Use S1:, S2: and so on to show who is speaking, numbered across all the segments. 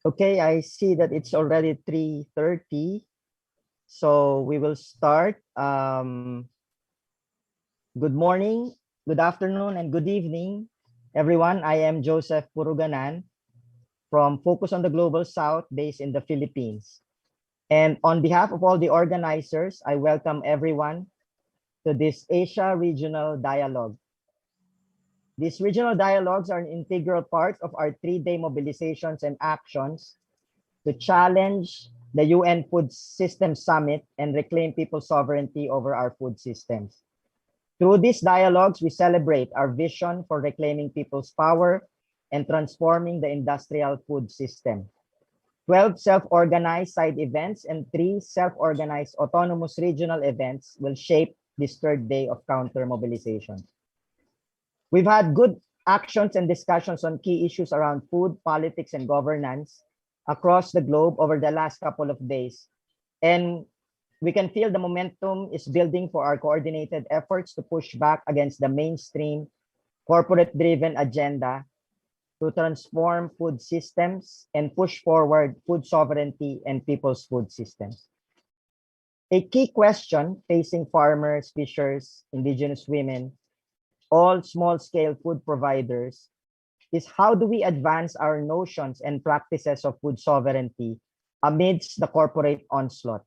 S1: Okay, I see that it's already 3:30, so we will start. Good morning, good afternoon, and good evening, everyone. I am Joseph Purugannan from Focus on the Global South, based in the Philippines. And on behalf of all the organizers, I welcome everyone to this Asia Regional Dialogue. These regional dialogues are an integral part of our 3-day mobilizations and actions to challenge the UN Food System Summit and reclaim people's sovereignty over our food systems. Through these dialogues, we celebrate our vision for reclaiming people's power and transforming the industrial food system. 12 self-organized side events and 3 self-organized autonomous regional events will shape this 3rd day of counter-mobilization. We've had good actions and discussions on key issues around food, politics, and governance across the globe over the last couple of days. And we can feel the momentum is building for our coordinated efforts to push back against the mainstream corporate-driven agenda to transform food systems and push forward food sovereignty and people's food systems. A key question facing farmers, fishers, indigenous women, all small-scale food providers is how do we advance our notions and practices of food sovereignty amidst the corporate onslaught?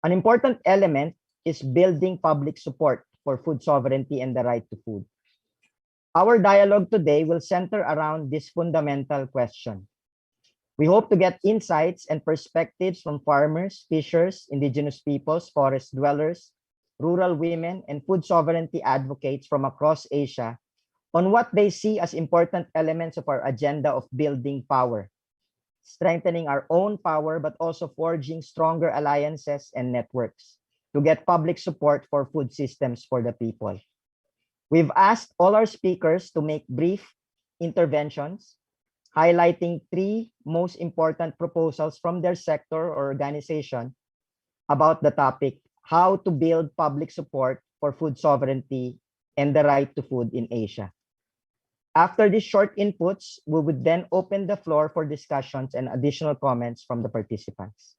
S1: An important element is building public support for food sovereignty and the right to food. Our dialogue today will center around this fundamental question. We hope to get insights and perspectives from farmers, fishers, indigenous peoples, forest dwellers, rural women, and food sovereignty advocates from across Asia on what they see as important elements of our agenda of building power, strengthening our own power, but also forging stronger alliances and networks to get public support for food systems for the people. We've asked all our speakers to make brief interventions, highlighting 3 most important proposals from their sector or organization about the topic, how to build public support for food sovereignty and the right to food in Asia. After these short inputs, we would then open the floor for discussions and additional comments from the participants.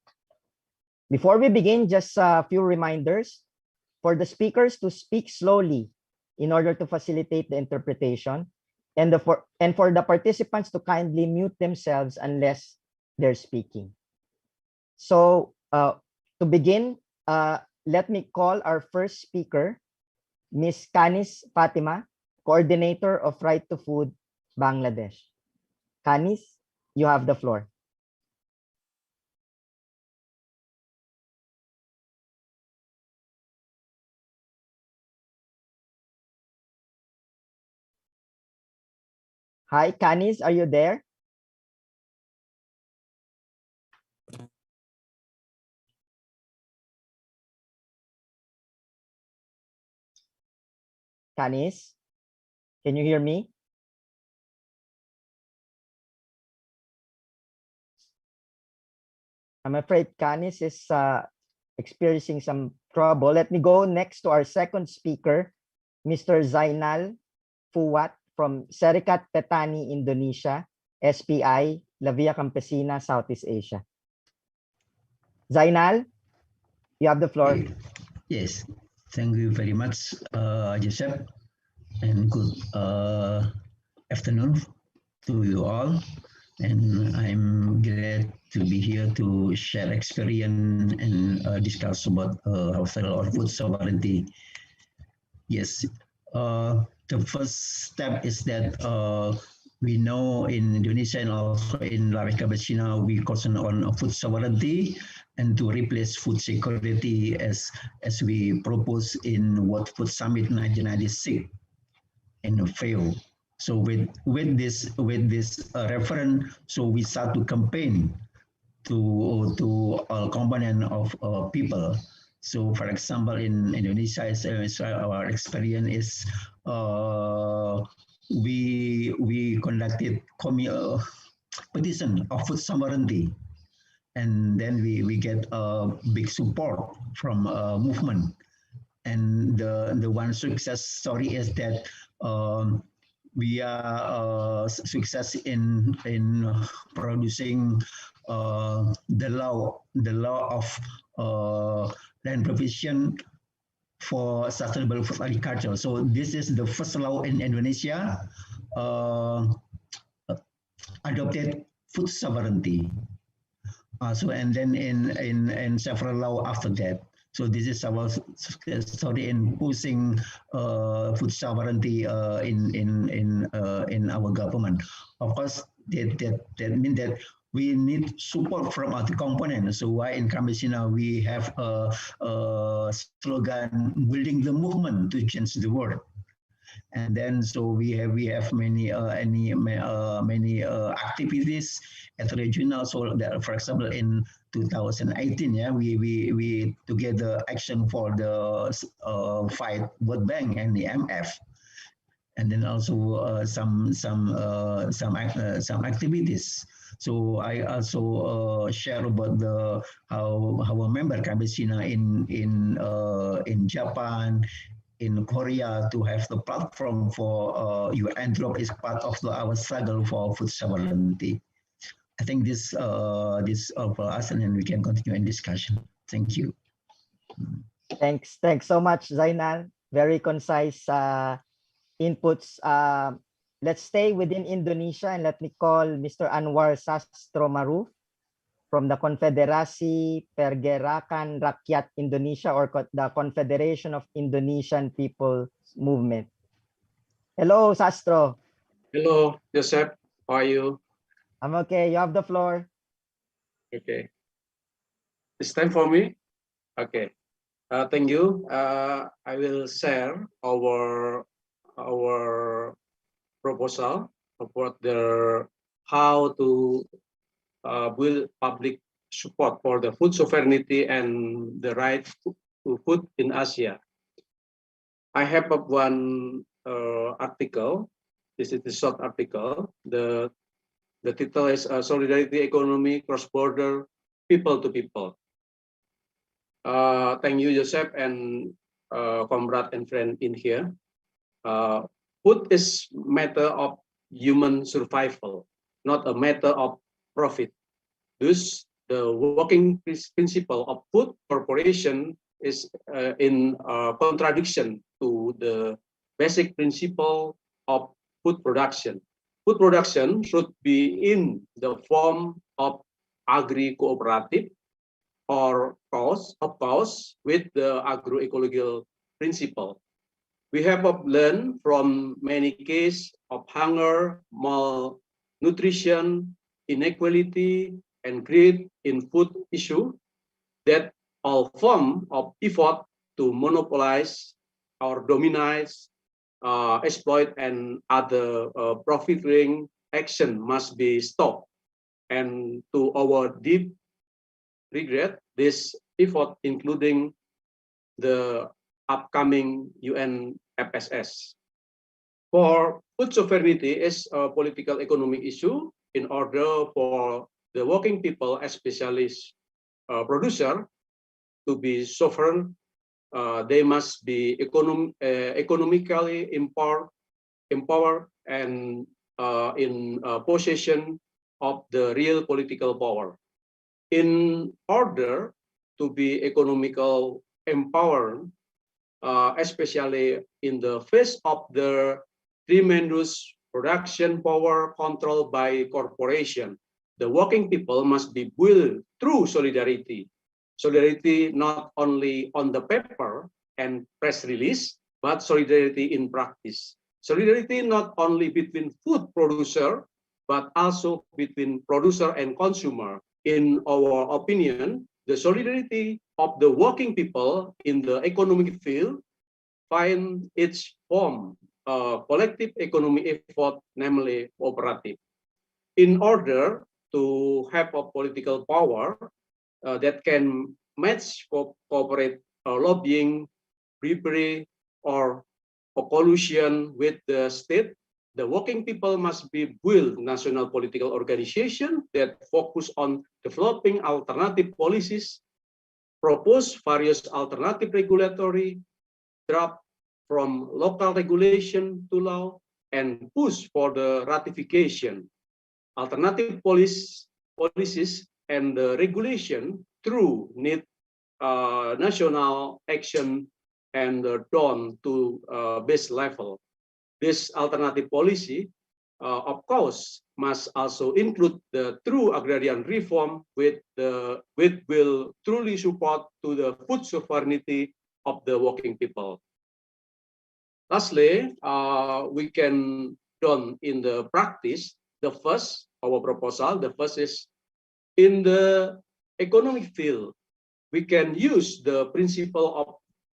S1: Before we begin, just a few reminders for the speakers to speak slowly in order to facilitate the interpretation, and for the participants to kindly mute themselves unless they're speaking. So to begin, let me call our first speaker, Ms. Kaniz Fatima, Coordinator of Right to Food, Bangladesh. Kaniz, you have the floor. Hi, Kaniz, are you there? Kaniz, can you hear me? I'm afraid Kaniz is experiencing some trouble. Let me go next to our second speaker, Mr. Zainal Fuat from Serikat Petani, Indonesia, SPI, La Via Campesina, Southeast Asia. Zainal, you have the floor.
S2: Yes, thank you very much, Joseph, and good afternoon to you all. And I'm glad to be here to share experience and discuss about our food sovereignty. Yes, the first step is that we know in Indonesia and also in America, Campesina, we concern on food sovereignty and to replace food security as we propose in World Food Summit 1996 in FAO. So with this reference, so we start to campaign to all component of people. So, for example, in Indonesia, our experience is we conducted petition of food sovereignty, and then we get big support from movement. And the one success story is that we are success in producing the law of land provision for sustainable food agriculture. So this is the first law in Indonesia adopted food sovereignty. So and then in several law after that. So this is our story in pushing food sovereignty in our government. Of course, that means that we need support from other components. So why in Campesina we have a slogan building the movement to change the world. And then so we have many activities at regional. So that, for example, in 2018, yeah, we together action for the fight World Bank and the IMF, and then also some activities. So I also share about the how a member Campesina in Japan, in Korea, to have the platform for UN drop is part of our struggle for food sovereignty. I think this for us, and then we can continue in discussion. Thank you.
S1: Thanks so much, Zainal. Very concise inputs. Let's stay within Indonesia, and let me call Mr. Anwar Sastro Maruf from the Confederasi Pergerakan Rakyat Indonesia, or the Confederation of Indonesian People's Movement. Hello, Sastro.
S3: Hello, Joseph. How are you?
S1: I'm okay. You have the floor.
S3: Okay. It's time for me? Okay. Thank you. I will share our proposal about how to build public support for the food sovereignty and the right to food in Asia. I have one article. This is the short article. The title is Solidarity Economy Cross-Border People to People. Thank you, Joseph, and comrade and friend in here. Food is matter of human survival, not a matter of profit. Thus, the working principle of food corporation is in contradiction to the basic principle of food production. Food production should be in the form of agri-cooperative or cause with the agroecological principle. We have learned from many cases of hunger, malnutrition, inequality, and greed in food issue that all form of effort to monopolize or dominate, exploit, and other profiteering action must be stopped. And to our deep regret, this effort, including the upcoming UNFSS. For food sovereignty is a political economic issue. In order for the working people, especially producer, to be sovereign, they must be economically empowered and in possession of the real political power. In order to be economical empowered, especially in the face of the tremendous production power controlled by corporation, the working people must be built through solidarity. Solidarity not only on the paper and press release, but solidarity in practice. Solidarity not only between food producer, but also between producer and consumer. In our opinion, the solidarity of the working people in the economic field find its form, collective economic effort, namely cooperative. In order to have a political power that can match corporate lobbying, bribery, or collusion with the state, the working people must be build national political organization that focus on developing alternative policies, propose various alternative regulatory, draft from local regulation to law, and push for the ratification, alternative policies and the regulation through need national action and down to base level. This alternative policy, of course, must also include the true agrarian reform which will truly support to the food sovereignty of the working people. Lastly, we can done in the practice. Our proposal, the first is in the economic field, we can use the principle of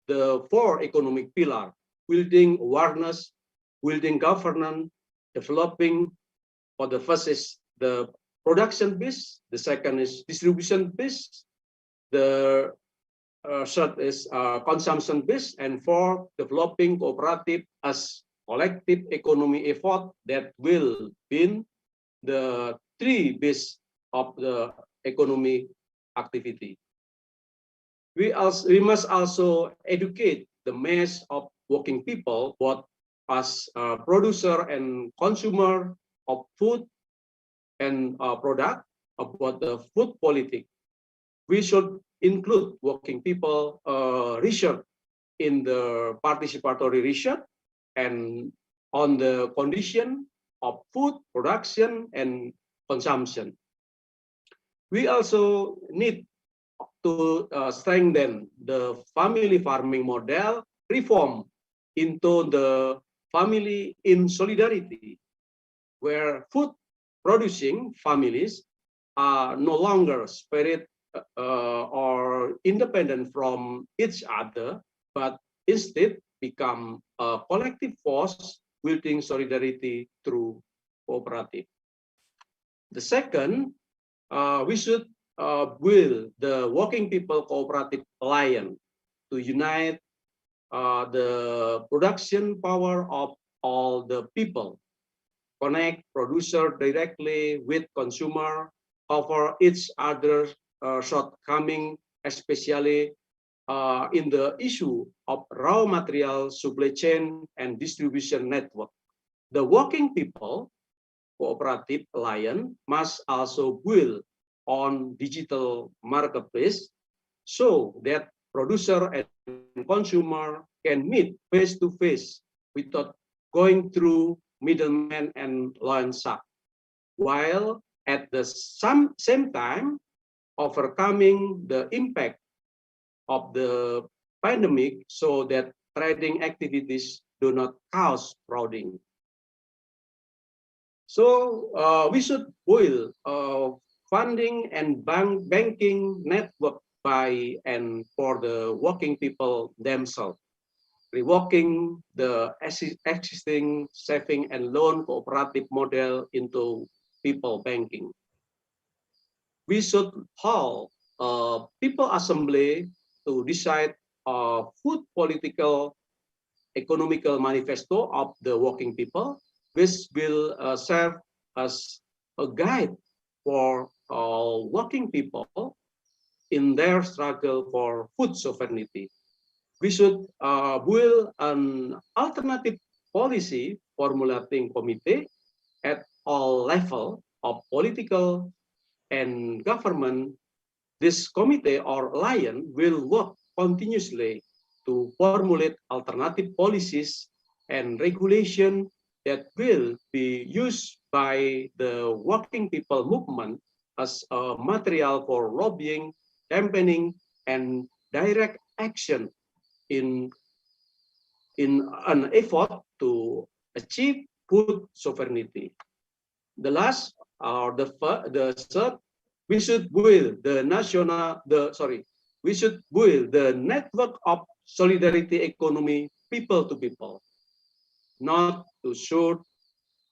S3: the 4 economic pillars: building awareness, building governance, developing. For the first is the production base, the second is distribution base, the third is consumption base, and 4, developing cooperative as collective economy effort that will be the 3 base of the economic activity. We must also educate the mass of working people, both as producer and consumer of food and product, about the food policy. We should include working people research in the participatory research and on the condition of food production and consumption. We also need to strengthen the family farming model, reform into the family in solidarity, where food producing families are no longer separate or independent from each other, but instead become a collective force building solidarity through cooperative. The second, we should build the working people cooperative alliance to unite the production power of all the people, connect producer directly with consumer, cover each other's shortcoming, especially in the issue of raw material supply chain and distribution network. The working people cooperative alliance must also build on digital marketplace so that producer and consumer can meet face to face without going through middlemen and loan shark, while at the same time overcoming the impact of the pandemic so that trading activities do not cause frauding. So we should build funding and banking network by and for the working people themselves, reworking the existing saving and loan cooperative model into people banking. We should hold a people assembly to decide a food political economical manifesto of the working people, which will serve as a guide for all working people in their struggle for food sovereignty. We should build an alternative policy formulating committee at all levels of political and government. This committee or alliance will work continuously to formulate alternative policies and regulation that will be used by the working people movement as a material for lobbying, campaigning, and direct action in an effort to achieve food sovereignty. The last or the third, we should build the network of solidarity economy people to people, not to shoot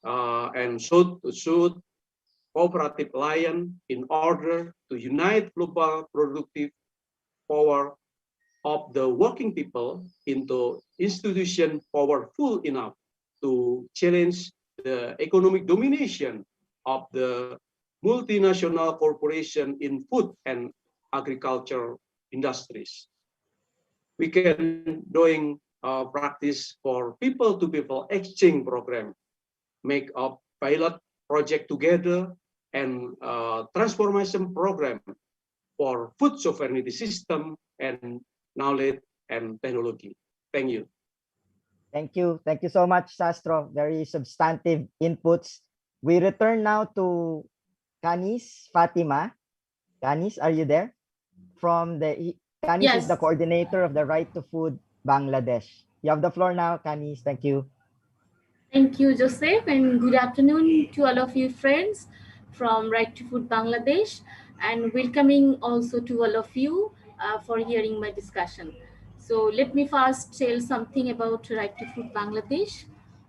S3: and shoot to shoot cooperative alliance in order to unite global productive power of the working people into institution powerful enough to challenge the economic domination of the multinational corporation in food and agriculture industries. We can doing practice for people to people exchange program make a pilot project together and transformation program for food sovereignty system and knowledge and technology. Thank you.
S1: Thank you. Thank you so much, Sastro. Very substantive inputs. We return now to Kaniz, Fatima. Kaniz, are you there? Kaniz is the
S4: Yes.
S1: coordinator of the Right to Food Bangladesh. You have the floor now, Kaniz. Thank you.
S4: Thank you, Joseph, and good afternoon to all of you friends from Right to Food Bangladesh, and welcoming also to all of you for hearing my discussion. So let me first tell something about Right to Food Bangladesh.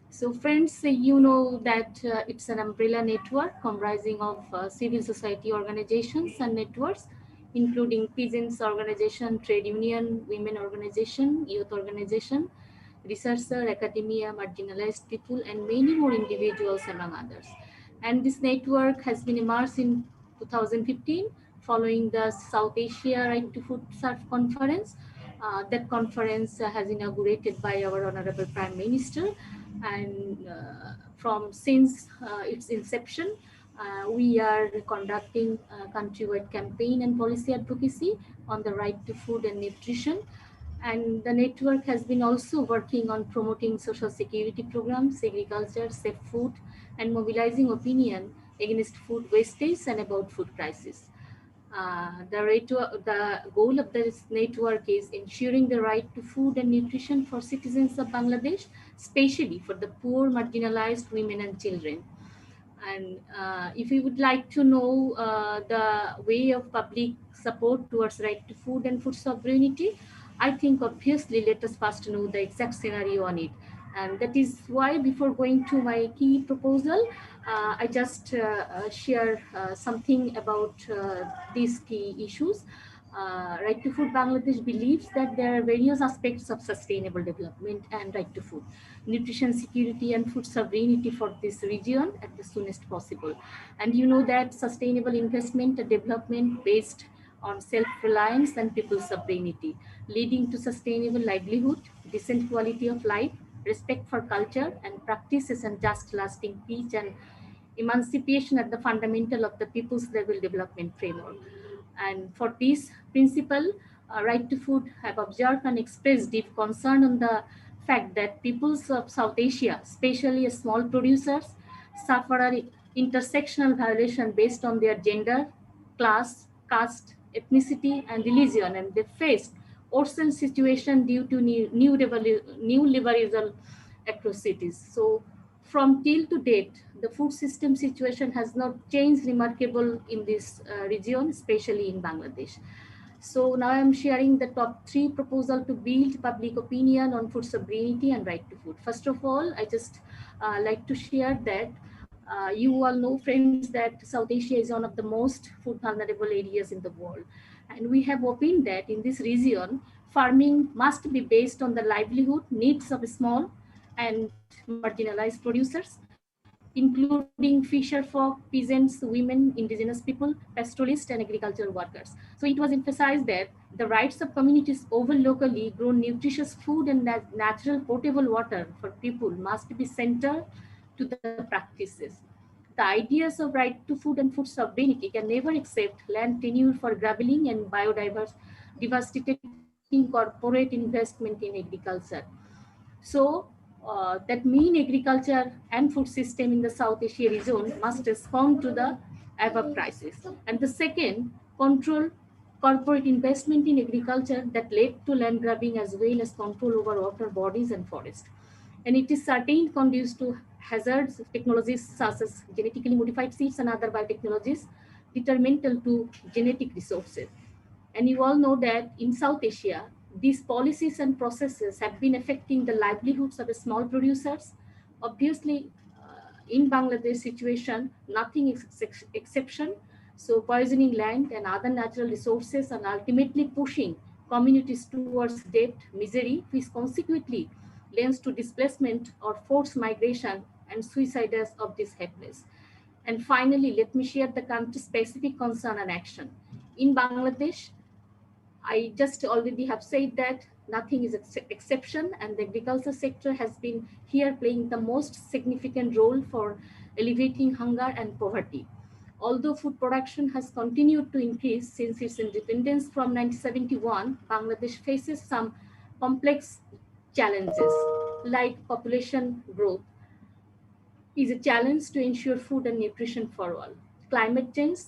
S4: So friends, you know that it's an umbrella network comprising of civil society organizations and networks, including Peasants organization, trade union, women organization, youth organization, researcher, academia, marginalized people, and many more individuals among others. And this network has been emerged in 2015 following the South Asia Right to Food Surf Conference. That conference has inaugurated by our Honorable Prime Minister, and since its inception, we are conducting a countrywide campaign and policy advocacy on the right to food and nutrition. And the network has been also working on promoting social security programs, agriculture, safe food, and mobilizing opinion against food wastage and about food crisis. The goal of this network is ensuring the right to food and nutrition for citizens of Bangladesh, especially for the poor, marginalized women and children. And if you would like to know the way of public support towards right to food and food sovereignty, I think obviously let us first know the exact scenario on it. And that is why before going to my key proposal, I just share something about these key issues. Right to Food Bangladesh believes that there are various aspects of sustainable development and right to food, nutrition security and food sovereignty for this region at the soonest possible. And you know that sustainable investment and development based on self-reliance and people's sovereignty, leading to sustainable livelihood, decent quality of life, respect for culture and practices, and just lasting peace and emancipation at the fundamental of the people's level development framework. And for this principle, Right to Food have observed and expressed deep concern on the fact that peoples of South Asia, especially small producers, suffer an intersectional violation based on their gender, class, caste, ethnicity, and religion, and they face worsened situation due to new liberalism atrocities. So from till to date, the food system situation has not changed remarkable in this region, especially in Bangladesh. So now I'm sharing the top 3 proposal to build public opinion on food sovereignty and right to food. First of all, I just like to share that you all know, friends, that South Asia is one of the most food vulnerable areas in the world. And we have opined that in this region, farming must be based on the livelihood needs of small and marginalized producers, including fisher folk, peasants, women, indigenous people, pastoralists, and agricultural workers. So it was emphasized that the rights of communities over locally grown nutritious food and natural potable water for people must be central to the practices. The ideas of right to food and food sovereignty can never accept land tenure for grabbing and devastating corporate investment in agriculture. So that mean agriculture and food system in the South Asia region must respond to the above crisis. And the second, control corporate investment in agriculture that led to land grabbing as well as control over water bodies and forest. And it is certain conducive to hazards technologies such as genetically modified seeds and other biotechnologies detrimental to genetic resources. And you all know that in South Asia, these policies and processes have been affecting the livelihoods of the small producers. Obviously, in Bangladesh situation, nothing is exception. So poisoning land and other natural resources and ultimately pushing communities towards debt, misery, which consequently lends to displacement or forced migration and suicides of this helpless. And finally, let me share the country-specific concern and action. In Bangladesh, I just already have said that nothing is exception, and the agriculture sector has been here playing the most significant role for alleviating hunger and poverty. Although food production has continued to increase since its independence from 1971, Bangladesh faces some complex challenges like population growth is a challenge to ensure food and nutrition for all. Climate change,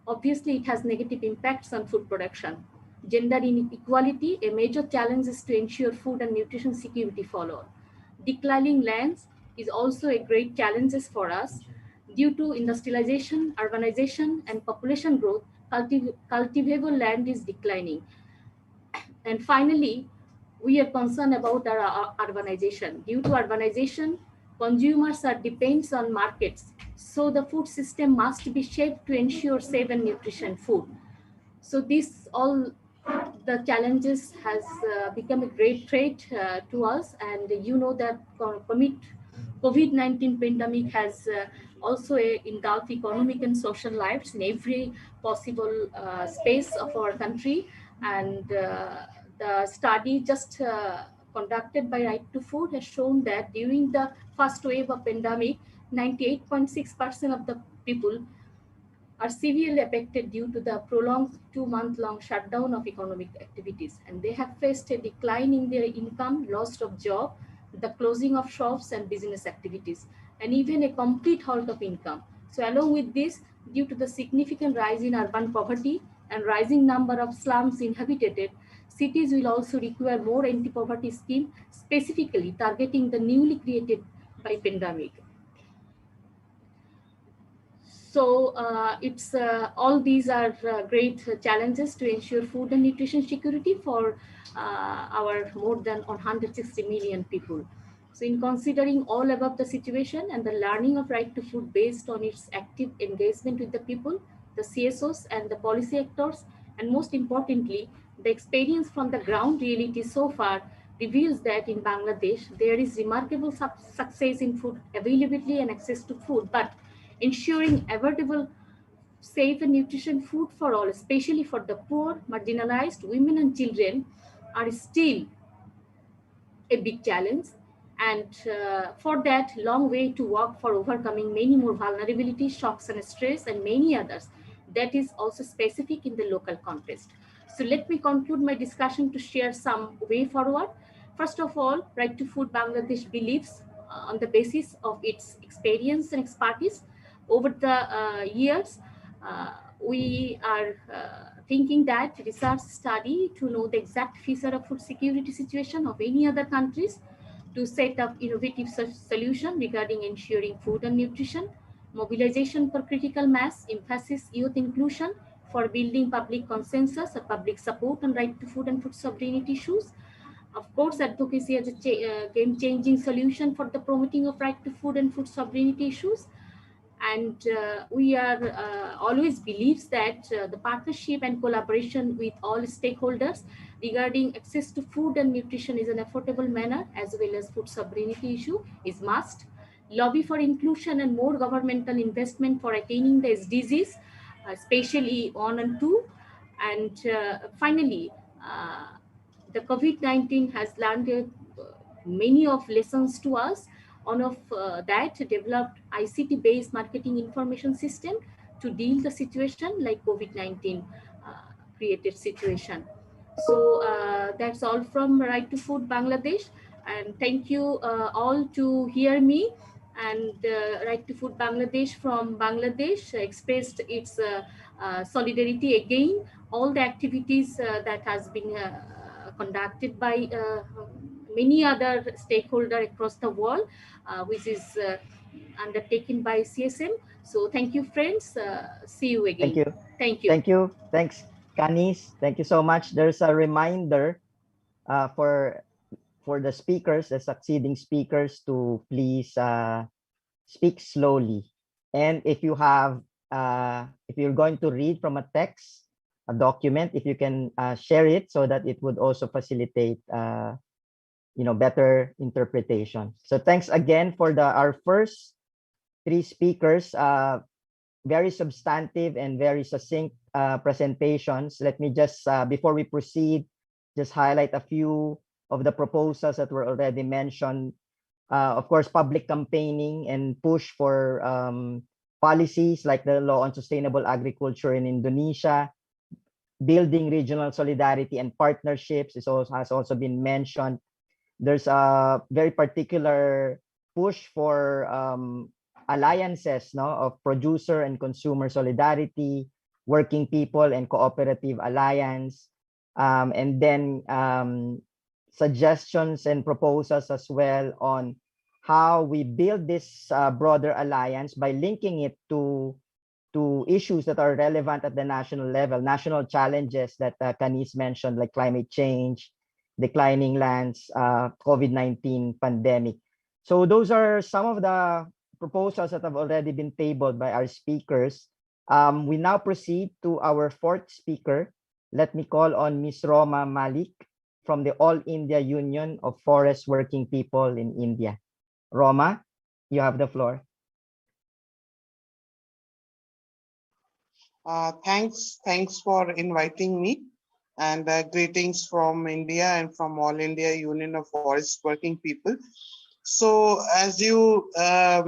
S4: obviously it has negative impacts on food production. Gender inequality, a major challenge is to ensure food and nutrition security for all. Declining lands is also a great challenge for us. Due to industrialization, urbanization, and population growth, cultivable land is declining. And finally, we are concerned about our urbanization. Due to urbanization, consumers are depends on markets. So the food system must be shaped to ensure safe and nutritious food. So this all the challenges has become a great threat to us, and you know that COVID-19 pandemic has also engulfed economic and social lives in every possible space of our country. And the study just conducted by Right to Food has shown that during the first wave of pandemic, 98.6% of the people are severely affected due to the prolonged 2-month-long shutdown of economic activities, and they have faced a decline in their income, loss of job, the closing of shops and business activities, and even a complete halt of income. So along with this, due to the significant rise in urban poverty and rising number of slums inhabited, cities will also require more anti-poverty scheme, specifically targeting the newly created by pandemic. So it's all these are great challenges to ensure food and nutrition security for our more than 160 million people. So in considering all above the situation and the learning of Right to Food based on its active engagement with the people, the CSOs and the policy actors, and most importantly, the experience from the ground reality so far reveals that in Bangladesh, there is remarkable success in food availability and access to food, but ensuring affordable, safe and nutritious food for all, especially for the poor, marginalized, women and children, are still a big challenge. And for that, long way to walk for overcoming many more vulnerabilities, shocks and stress, and many others that is also specific in the local context. So let me conclude my discussion to share some way forward. First of all, Right to Food Bangladesh believes on the basis of its experience and expertise over the years, we are thinking that research study to know the exact future of food security situation of any other countries, to set up innovative solution regarding ensuring food and nutrition, mobilization for critical mass, emphasis youth inclusion for building public consensus or public support on right to food and food sovereignty issues. Of course, advocacy as a game-changing solution for the promoting of right to food and food sovereignty issues. And we are always believes that the partnership and collaboration with all stakeholders regarding access to food and nutrition is an affordable manner, as well as food sovereignty issue is must. Lobby for inclusion and more governmental investment for attaining the SDGs, especially 1 and 2. And finally, the COVID-19 has learned many of lessons to us. One of that developed ICT-based marketing information system to deal the situation like COVID-19 created situation. So that's all from Right to Food Bangladesh, and thank you all to hear me. And Right to Food Bangladesh from Bangladesh expressed its solidarity again. All the activities that has been conducted by many other stakeholders across the world, which is undertaken by CSM. So thank you, friends. See you again.
S1: Thank you.
S4: Thank you.
S1: Thank you. Thanks, Kaniz. Thank you so much. There's a reminder for the speakers, the succeeding speakers, to please speak slowly. And if you have, if you're going to read from a text, a document, if you can share it so that it would also facilitate better interpretation. So thanks again for our first 3 speakers, very substantive and very succinct presentations. Let me just, before we proceed, just highlight a few of the proposals that were already mentioned. Of course, public campaigning and push for policies like the law on sustainable agriculture in Indonesia, building regional solidarity and partnerships has also been mentioned. There's a very particular push for alliances, no, of producer and consumer solidarity, working people and cooperative alliance, and then suggestions and proposals as well on how we build this broader alliance by linking it to issues that are relevant at the national level, national challenges that Kaniz mentioned, like climate change, declining lands, COVID-19 pandemic. So those are some of the proposals that have already been tabled by our speakers. We now proceed to our fourth speaker. Let me call on Ms. Roma Malik from the All India Union of Forest Working People in India. Roma, you have the floor.
S5: Thanks for inviting me, and greetings from India and from All India Union of Forest Working People. So, as you have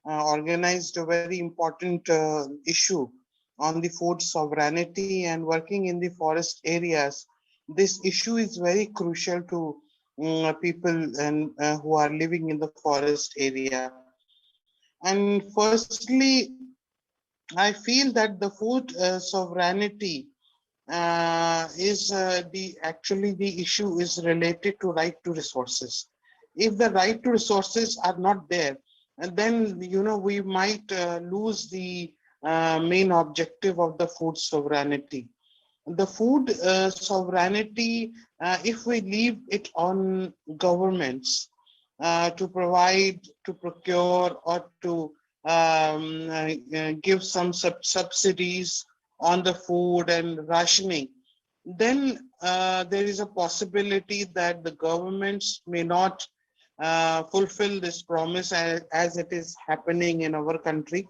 S5: organized a very important issue on the food sovereignty and working in the forest areas, this issue is very crucial to people and who are living in the forest area. And firstly, I feel that the food sovereignty is actually the issue is related to right to resources. If the right to resources are not there, and then we might lose the main objective of the food sovereignty. The food sovereignty, if we leave it on governments to provide, to procure, or to give some subsidies on the food and rationing, then there is a possibility that the governments may not fulfill this promise as it is happening in our country.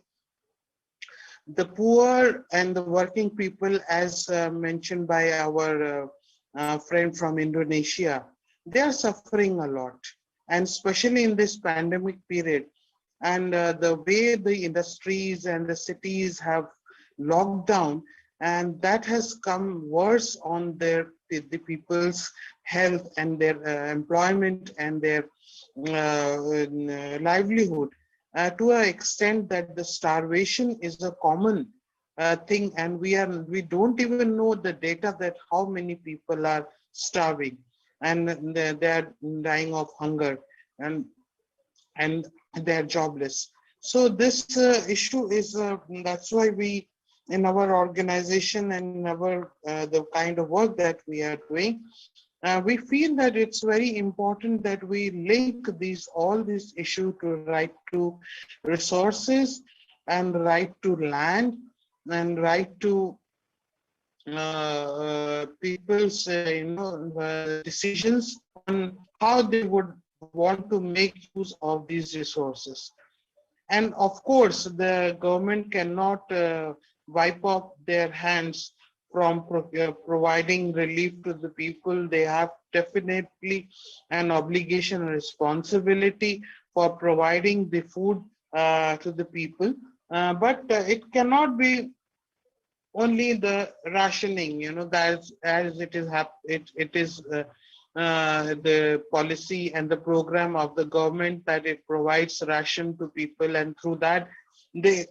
S5: The poor and the working people, as mentioned by our friend from Indonesia, they are suffering a lot, and especially in this pandemic period. And the way the industries and the cities have locked down, and that has come worse on the people's health and their employment and their livelihood, to an extent that the starvation is a common thing, and we don't even know the data that how many people are starving and they are dying of hunger and they are jobless. So this issue is that's why we in our organization and in our the kind of work that we are doing, we feel that it's very important that we link all these issues to right to resources and right to land and right to people's decisions on how they would want to make use of these resources. And of course, the government cannot wipe off their hands from providing relief to the people. They have definitely an obligation and responsibility for providing the food to the people. But it cannot be only the rationing, that as it is the policy and the program of the government that it provides ration to people, and through that they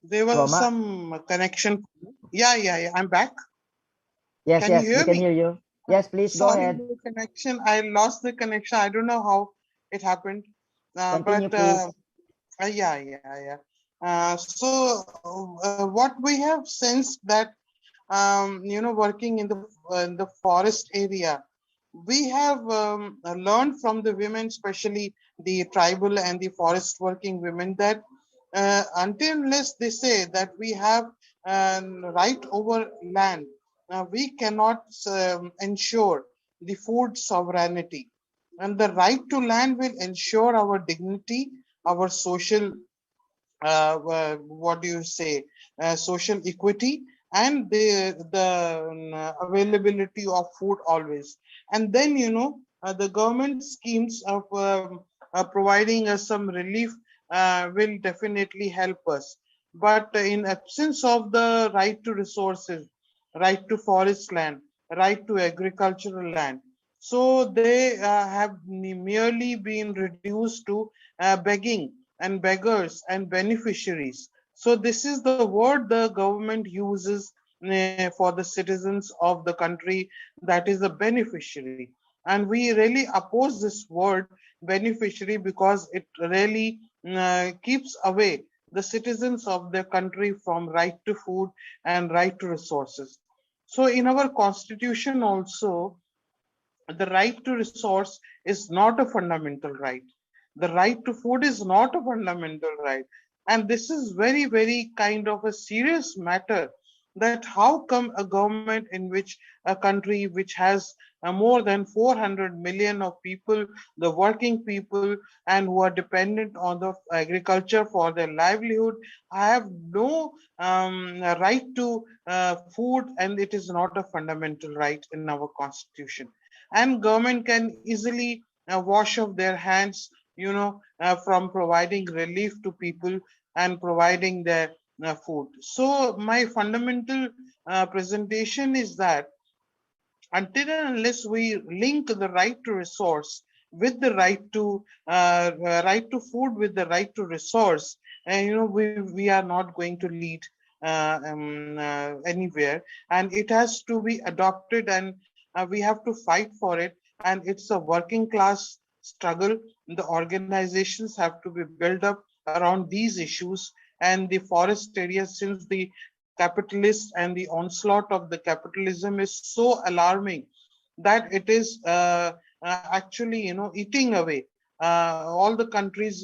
S5: there was
S1: Roma?
S5: some connection. Yeah, I'm back.
S1: Yes,
S5: Can you
S1: yes,
S5: hear
S1: we can
S5: me?
S1: hear you. Yes, please go
S5: Sorry,
S1: ahead.
S5: the connection. I lost the connection. I don't know how it happened.
S1: Continue, please.
S5: Yeah. What we have sensed that working in the forest area, we have learned from the women, especially the tribal and the forest working women, that until unless they say that we have right over land, we cannot ensure the food sovereignty. And the right to land will ensure our dignity, our social, what do you say, social equity, and the availability of food always. And then, the government schemes of providing us some relief will definitely help us. But in absence of the right to resources, right to forest land, right to agricultural land, so they have merely been reduced to begging and beggars and beneficiaries. So this is the word the government uses for the citizens of the country, that is a beneficiary. And we really oppose this word beneficiary because it really keeps away the citizens of their country from right to food and right to resources. So in our constitution also, the right to resource is not a fundamental right. The right to food is not a fundamental right. And this is very, very kind of a serious matter, that how come a government in which a country which has more than 400 million of people, the working people, and who are dependent on the agriculture for their livelihood, have no right to food, and it is not a fundamental right in our constitution. And government can easily wash off their hands, from providing relief to people and providing their food. So my fundamental presentation is that until and unless we link the right to resource with the right to food with the right to resource, and we are not going to lead anywhere. And it has to be adopted, and we have to fight for it. And it's a working class struggle. The organizations have to be built up around these issues. And the forest areas, since the capitalists and the onslaught of the capitalism is so alarming, that it is actually eating away all the countries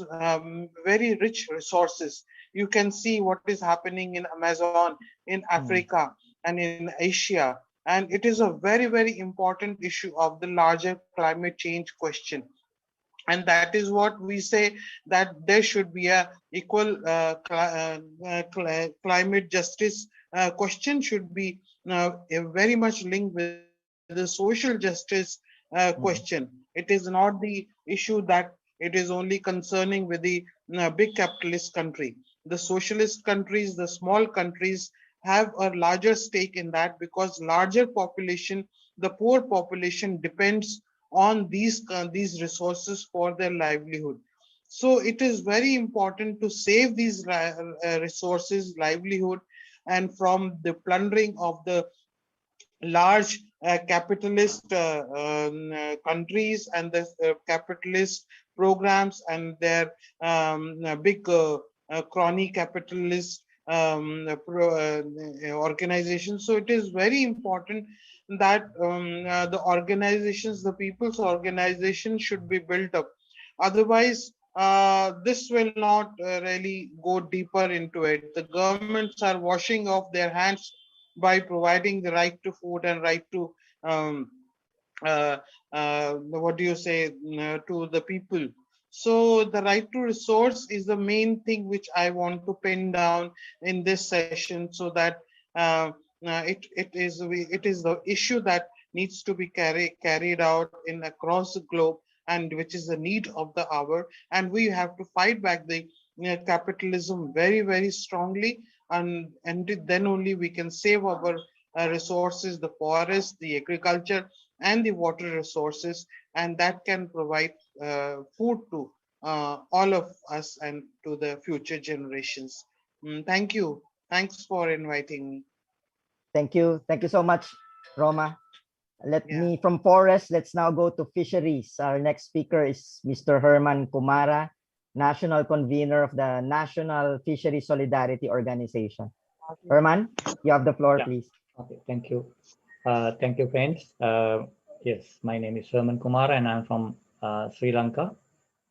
S5: very rich resources. You can see what is happening in Amazon, in Africa, and in Asia. And it is a very, very important issue of the larger climate change question. And that is what we say, that there should be a equal climate justice question should be very much linked with the social justice question. It is not the issue that it is only concerning with the big capitalist country. The socialist countries, the small countries, have a larger stake in that, because larger population, the poor population, depends on these resources for their livelihood. So it is very important to save these resources, livelihood, and from the plundering of the large capitalist countries and the capitalist programs and their big crony capitalist organizations. So it is very important that the organizations, the people's organization, should be built up. Otherwise, this will not really go deeper into it. The governments are washing off their hands by providing the right to food and right to what do you say, to the people. So the right to resource is the main thing which I want to pin down in this session, so that it is the issue that needs to be carried out in across the globe, and which is the need of the hour. And we have to fight back the capitalism very, very strongly, and then only we can save our resources, the forest, the agriculture, and the water resources, and that can provide food to all of us and to the future generations. Thank you. Thanks for inviting me.
S1: Thank you. Thank you so much, Roma.
S5: Yeah.
S1: From forest, let's now go to fisheries. Our next speaker is Mr. Herman Kumara, National Convener of the National Fisheries Solidarity Organization. Herman, you have the floor, please.
S6: Okay, thank you. Thank you, friends. Yes, my name is Herman Kumara, and I'm from Sri Lanka,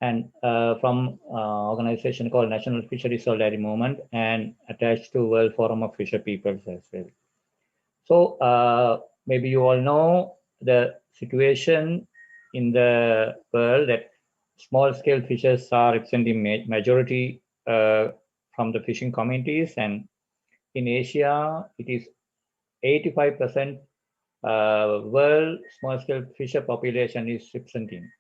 S6: and from organization called National Fisheries Solidarity Movement, and attached to World Forum of Fisher Peoples as well. So maybe you all know the situation in the world that small-scale fishers are representing majority from the fishing communities, and in Asia it is 85% world small-scale fisher population is representing.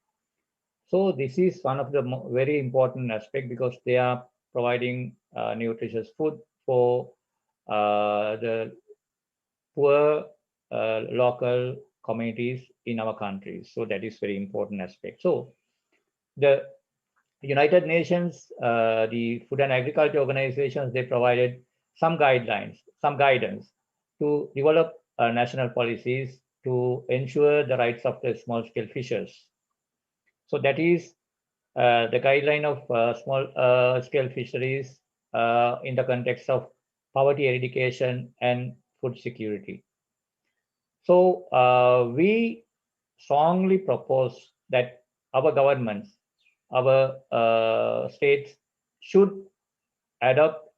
S6: So this is one of the very important aspect because they are providing nutritious food for the poor local communities in our countries. So that is very important aspect. So the United Nations, the Food and Agriculture Organizations, they provided some guidelines, some guidance to develop national policies to ensure the rights of the small-scale fishers. So that is the guideline of small-scale fisheries in the context of poverty eradication and food security. So we strongly propose that our governments, our states should adopt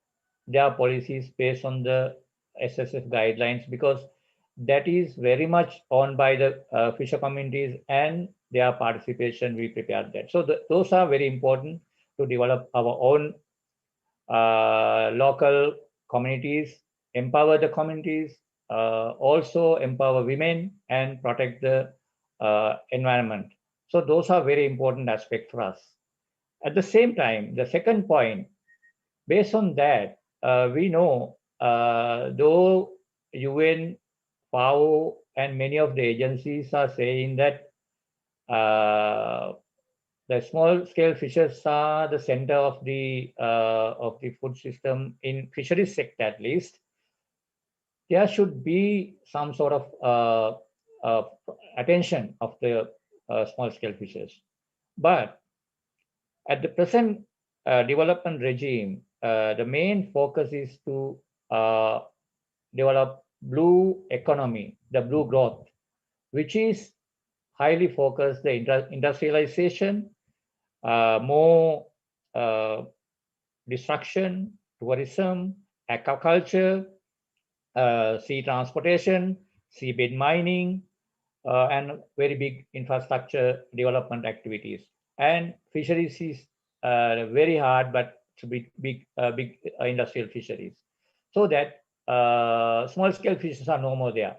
S6: their policies based on the SSF guidelines, because that is very much owned by the fisher communities, and their participation, we prepare that. So those are very important to develop our own local communities, empower the communities, also empower women and protect the environment. So those are very important aspects for us. At the same time, the second point, based on that, we know though UN, FAO, and many of the agencies are saying that the small-scale fishers are the center of the food system in fisheries sector. At least there should be some sort of attention of the small-scale fishers. But at the present development regime, the main focus is to develop blue economy, the blue growth, which is highly focused the industrialization, more destruction, tourism, aquaculture, sea transportation, seabed mining, and very big infrastructure development activities. And fisheries is very hard, but to be big industrial fisheries. So that small-scale fishes are no more there.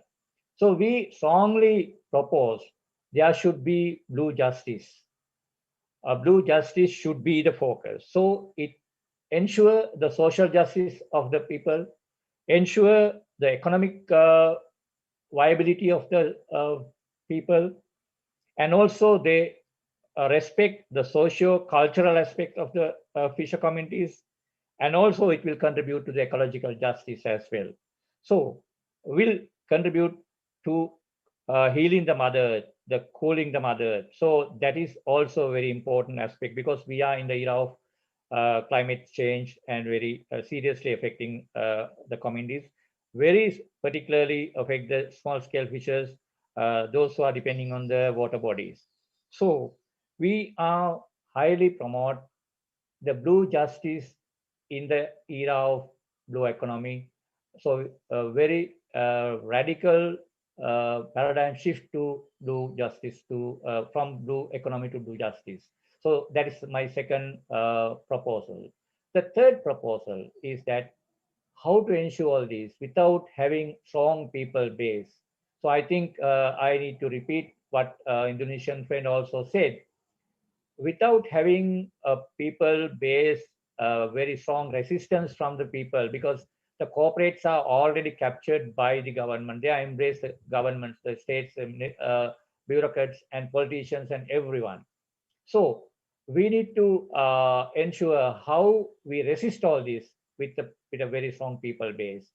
S6: So we strongly propose there should be blue justice. Blue justice should be the focus. So it ensure the social justice of the people, ensure the economic viability of the people, and also they respect the socio-cultural aspect of the fisher communities, and also it will contribute to the ecological justice as well. So will contribute to healing the mother earth, the cooling the mother earth. So that is also a very important aspect, because we are in the era of climate change and very seriously affecting the communities, very particularly affect the small scale fishers, those who are depending on the water bodies. So we are highly promote the blue justice in the era of blue economy. So a very radical paradigm shift to blue justice, to from blue economy to blue justice. So that is my second proposal. The third proposal is that how to ensure all this without having strong people base. So I think I need to repeat what Indonesian friend also said. Without having a people base, very strong resistance from the people, because the corporates are already captured by the government. They are embraced the governments, the states, bureaucrats and politicians and everyone. So we need to ensure how we resist all this with a very strong people base.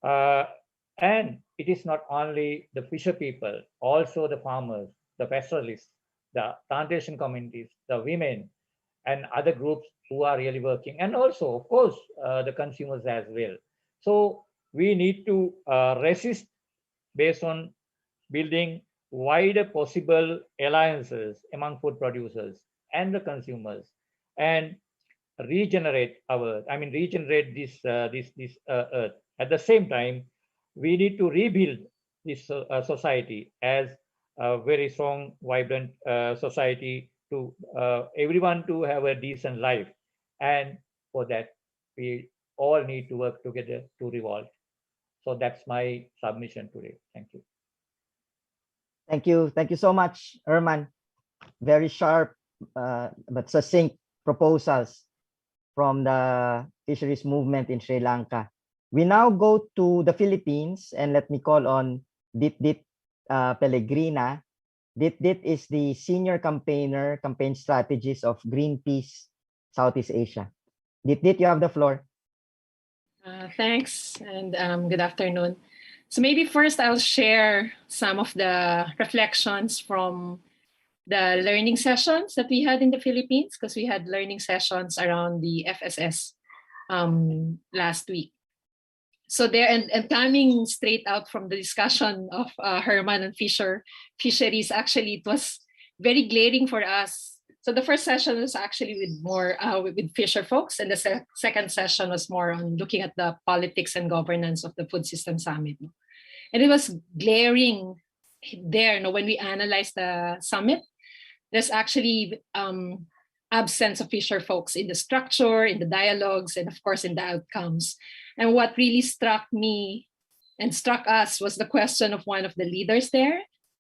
S6: And it is not only the fisher people, also the farmers, the pastoralists, the plantation communities, the women, and other groups who are really working, and also, of course, the consumers as well. So we need to resist based on building wider possible alliances among food producers and the consumers, and regenerate this earth. At the same time, we need to rebuild this society as a very strong, vibrant society to everyone to have a decent life. And for that, we all need to work together to revolt. So that's my submission today. Thank you.
S1: Thank you. Thank you so much, Herman. Very sharp but succinct proposals from the fisheries movement in Sri Lanka. We now go to the Philippines, and let me call on Dit Pellegrina. Dit is the senior campaign strategist of Greenpeace Southeast Asia. Dit, you have the floor.
S7: Thanks, and good afternoon. So maybe first I'll share some of the reflections from the learning sessions that we had in the Philippines, because we had learning sessions around the FSS last week. So there, and coming straight out from the discussion of Herman and fisheries, actually it was very glaring for us. So the first session was actually with more with fisher folks, and the second session was more on looking at the politics and governance of the Food System Summit. And it was glaring there. When we analyzed the summit, there's actually absence of fisher folks in the structure, in the dialogues, and of course in the outcomes. And what really struck me and struck us was the question of one of the leaders there.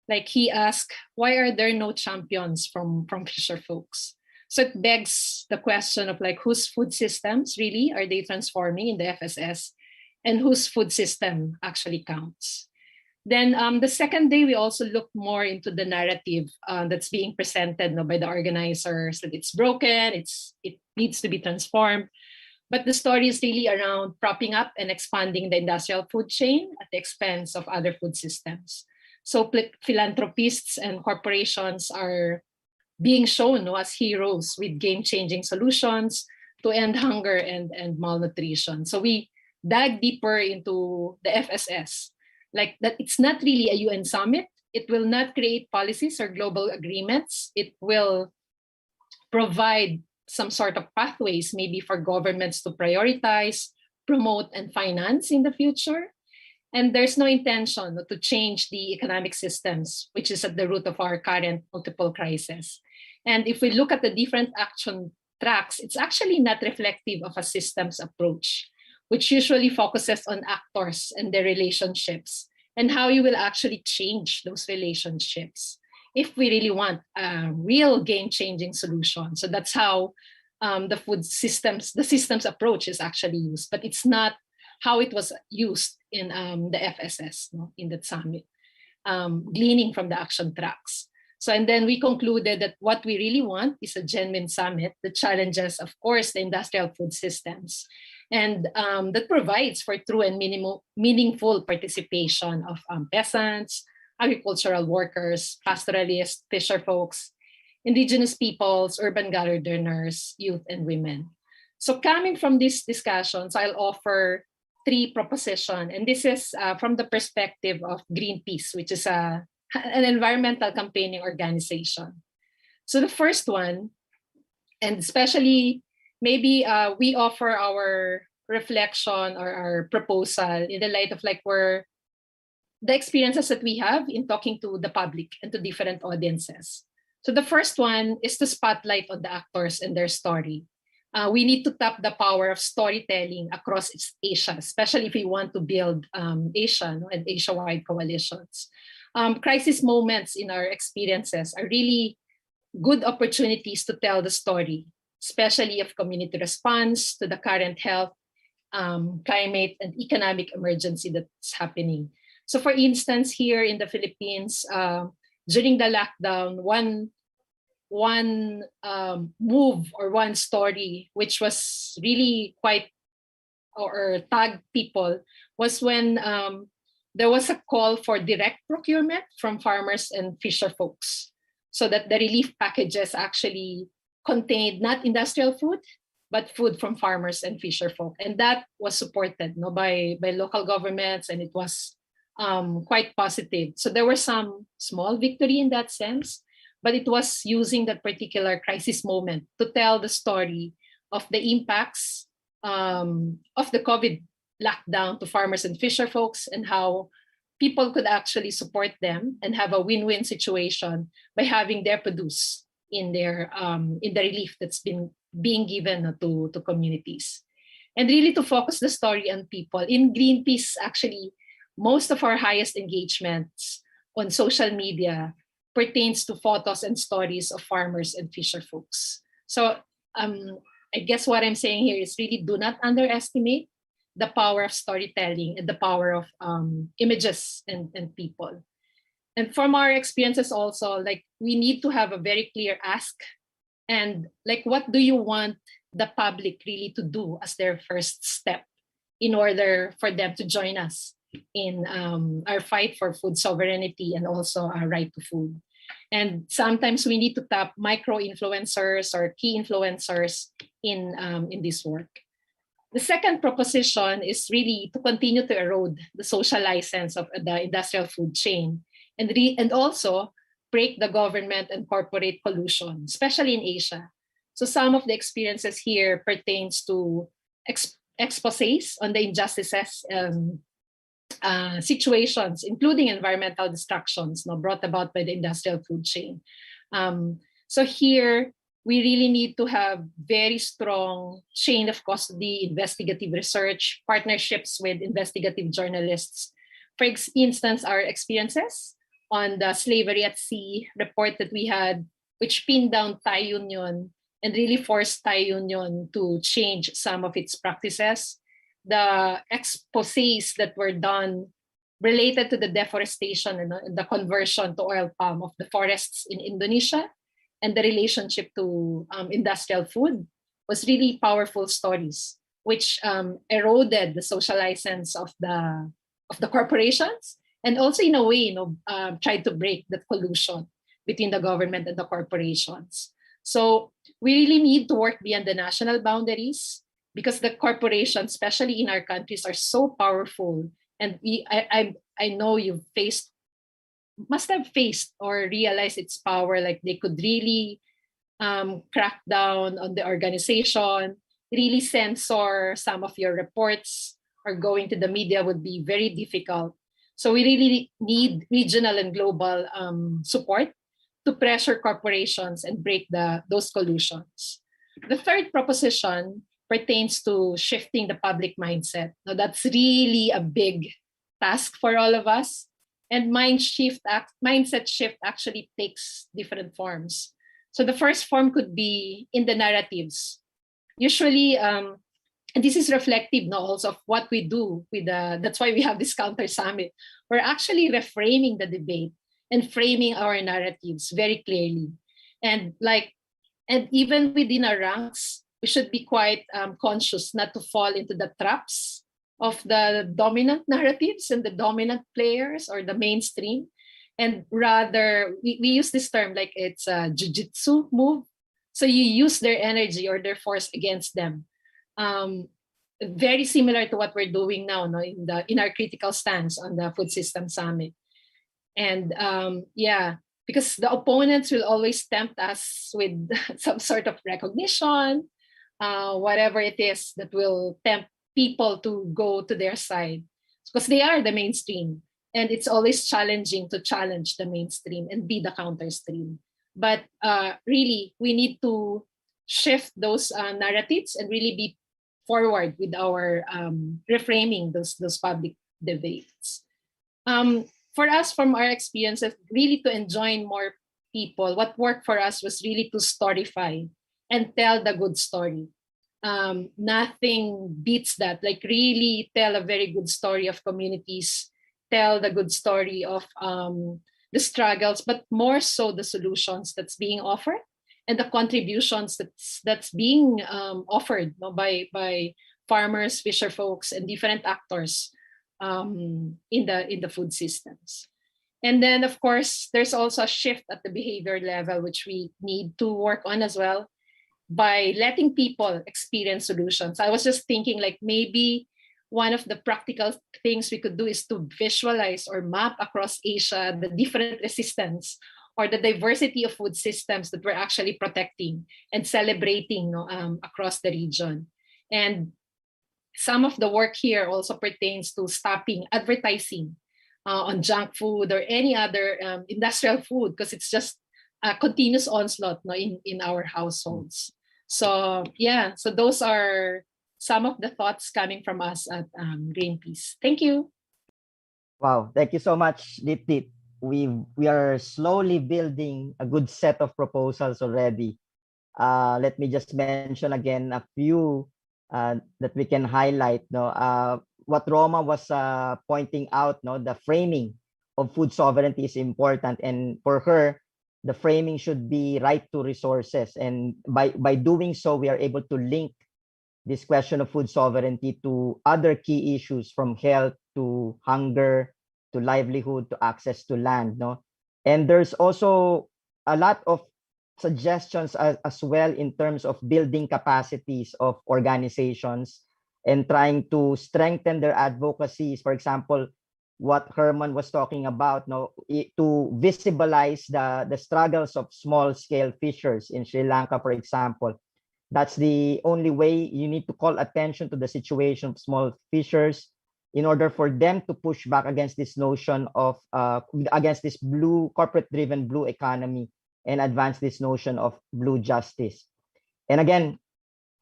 S7: Like, he asked, why are there no champions from fisher folks? So it begs the question of like, whose food systems really are they transforming in the FSS, and whose food system actually counts? Then the second day, we also looked more into the narrative that's being presented by the organizers, that it's broken, it needs to be transformed. But the story is really around propping up and expanding the industrial food chain at the expense of other food systems. So philanthropists and corporations are being shown as heroes with game-changing solutions to end hunger and malnutrition. So we dug deeper into the FSS, like that it's not really a UN summit. It will not create policies or global agreements. It will provide some sort of pathways maybe for governments to prioritize, promote, and finance in the future. And there's no intention to change the economic systems, which is at the root of our current multiple crises. And if we look at the different action tracks, it's actually not reflective of a systems approach, which usually focuses on actors and their relationships and how you will actually change those relationships if we really want a real game-changing solution. So that's how the systems approach is actually used, but it's not how it was used in the FSS, in that summit, gleaning from the action tracks. So, and then we concluded that what we really want is a genuine summit that challenges, of course, the industrial food systems, and that provides for true and meaningful participation of peasants, agricultural workers, pastoralists, fisher folks, indigenous peoples, urban gardeners, youth, and women. So coming from these discussions, I'll offer 3 propositions, and this is from the perspective of Greenpeace, which is an environmental campaigning organization. So the first one, and especially maybe we offer our reflection or our proposal in the light of like where the experiences that we have in talking to the public and to different audiences. So the first one is to spotlight on the actors and their story. We need to tap the power of storytelling across Asia, especially if we want to build Asia and Asia-wide coalitions. Crisis moments in our experiences are really good opportunities to tell the story, especially of community response to the current health, climate, and economic emergency that's happening. So for instance, here in the Philippines, during the lockdown, one move or one story which was really quite or tagged people was when there was a call for direct procurement from farmers and fisher folks, so that the relief packages actually contained not industrial food but food from farmers and fisher folk, and that was supported by local governments, and it was quite positive. So there were some small victory in that sense, but it was using that particular crisis moment to tell the story of the impacts of the COVID locked down to farmers and fisher folks, and how people could actually support them and have a win-win situation by having their produce in the relief that's being given to communities. And really to focus the story on people. In Greenpeace, actually, most of our highest engagements on social media pertains to photos and stories of farmers and fisher folks. So I guess what I'm saying here is really do not underestimate the power of storytelling and the power of images and people. And from our experiences also, like we need to have a very clear ask, and like what do you want the public really to do as their first step in order for them to join us in our fight for food sovereignty and also our right to food. And sometimes we need to tap micro influencers or key influencers in this work. The second proposition is really to continue to erode the social license of the industrial food chain and also break the government and corporate collusion, especially in Asia. So some of the experiences here pertains to exposés on the injustices situations, including environmental destructions brought about by the industrial food chain. So here, we really need to have very strong chain of custody, investigative research, partnerships with investigative journalists. For instance, our experiences on the Slavery at Sea report that we had, which pinned down Thai Union and really forced Thai Union to change some of its practices. The exposés that were done related to the deforestation and the conversion to oil palm of the forests in Indonesia and the relationship to industrial food was really powerful stories, which eroded the social license of the corporations, and also in a way, tried to break the collusion between the government and the corporations. So we really need to work beyond the national boundaries, because the corporations, especially in our countries, are so powerful. And I know you've must have faced or realized its power. Like they could really crack down on the organization, really censor some of your reports, or going to the media would be very difficult. So we really need regional and global support to pressure corporations and break those collusions. The third proposition pertains to shifting the public mindset. Now that's really a big task for all of us. And mindset shift actually takes different forms. So the first form could be in the narratives. Usually, and this is reflective also of what we do with that's why we have this counter summit. We're actually reframing the debate and framing our narratives very clearly. And even within our ranks, we should be quite conscious not to fall into the traps of the dominant narratives and the dominant players or the mainstream. And rather, we use this term like it's a jujitsu move. So you use their energy or their force against them. Very similar to what we're doing now in our critical stance on the Food System Summit. And because the opponents will always tempt us with some sort of recognition, whatever it is that will tempt people to go to their side, because they are the mainstream, and it's always challenging to challenge the mainstream and be the counter stream. But really, we need to shift those narratives and really be forward with our reframing those public debates. For us, from our experiences, really to enjoin more people, what worked for us was really to storify and tell the good story. Nothing beats that. Like really tell a very good story of communities, tell the good story of the struggles, but more so the solutions that's being offered and the contributions that's being offered by farmers, fisher folks, and different actors in the food systems. And then, of course, there's also a shift at the behavior level, which we need to work on as well, by letting people experience solutions. I was just thinking like maybe one of the practical things we could do is to visualize or map across Asia the different resistance or the diversity of food systems that we're actually protecting and celebrating across the region. And some of the work here also pertains to stopping advertising on junk food or any other industrial food, because it's just a continuous onslaught, no, in our households. So yeah, so those are some of the thoughts coming from us at Greenpeace. Thank you.
S1: Wow, thank you so much, Diptit. We are slowly building a good set of proposals already. Let me just mention again a few that we can highlight. No, what Roma was pointing out. No, the framing of food sovereignty is important, and for her, the framing should be right to resources. And by doing so, we are able to link this question of food sovereignty to other key issues, from health to hunger to livelihood to access to land. No, and there's also a lot of suggestions as well in terms of building capacities of organizations and trying to strengthen their advocacies. For example, what Herman was talking about, no, to visibilize the struggles of small-scale fishers in Sri Lanka, for example. That's the only way. You need to call attention to the situation of small fishers in order for them to push back against this notion of against this corporate-driven blue economy, and advance this notion of blue justice. And again,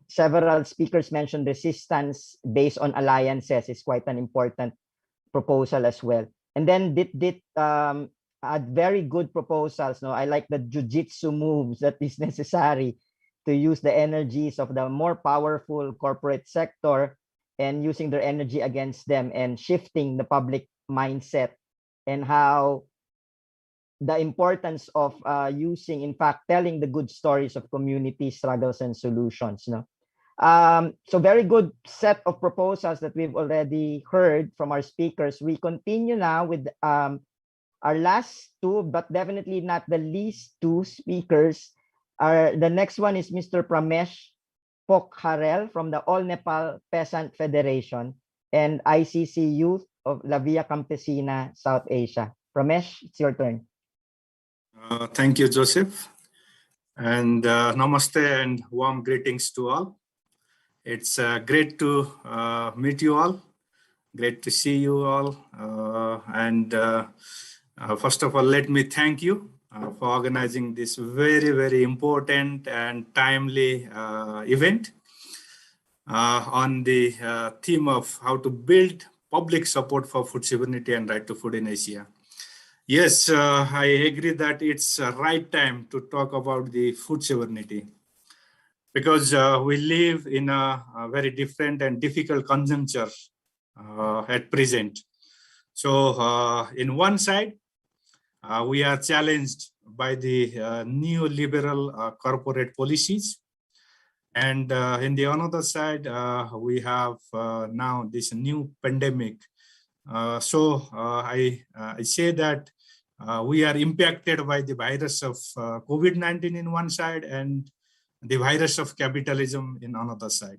S1: several speakers mentioned resistance based on alliances is quite an important proposal as well. And then had very good proposals. No, I like the jujitsu moves that is necessary to use the energies of the more powerful corporate sector and using their energy against them, and shifting the public mindset, and how the importance of using, in fact, telling the good stories of community struggles and solutions. No? So very good set of proposals that we've already heard from our speakers. We continue now with our last two, but definitely not the least two speakers. The next one is Mr. Pramesh Pokharel from the All Nepal Peasant Federation and ICC Youth of La Via Campesina, South Asia. Pramesh, it's your turn.
S8: Thank you, Joseph. And namaste and warm greetings to all. It's great to meet you all. Great to see you all. First of all, let me thank you for organizing this very, very important and timely event on the theme of how to build public support for food sovereignty and right to food in Asia. Yes, I agree that it's the right time to talk about the food sovereignty, because we live in a very different and difficult conjuncture at present. So in one side, we are challenged by the neoliberal corporate policies. And in the another side, we have now this new pandemic. So I say that we are impacted by the virus of COVID-19 in one side and the virus of capitalism in another side.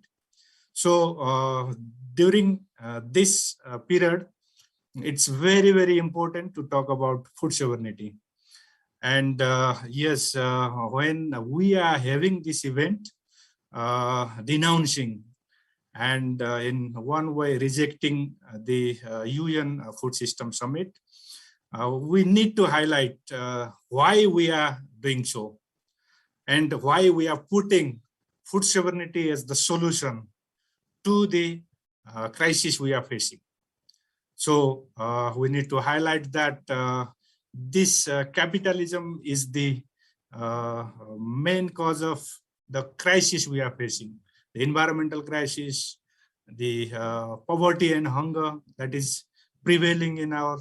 S8: So during this period, it's very, very important to talk about food sovereignty. And yes, when we are having this event, denouncing and in one way rejecting the UN Food System Summit, we need to highlight why we are doing so and why we are putting food sovereignty as the solution to the crisis we are facing. So we need to highlight that this capitalism is the main cause of the crisis we are facing. The environmental crisis, the poverty and hunger that is prevailing in our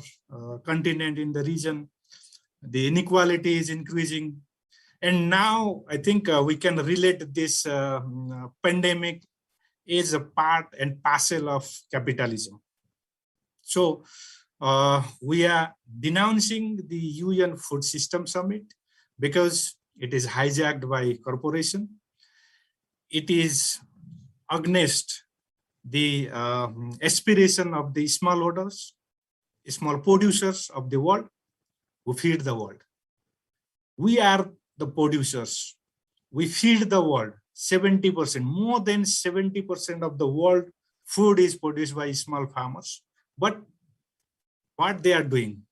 S8: continent, in the region, the inequality is increasing. And now I think we can relate this pandemic is a part and parcel of capitalism. So we are denouncing the UN Food System Summit because it is hijacked by corporation. It is against the aspiration of the smallholders, small producers of the world who feed the world. We are the producers. We feed the world. 70%, more than 70% of the world food is produced by small farmers. But what they are doing,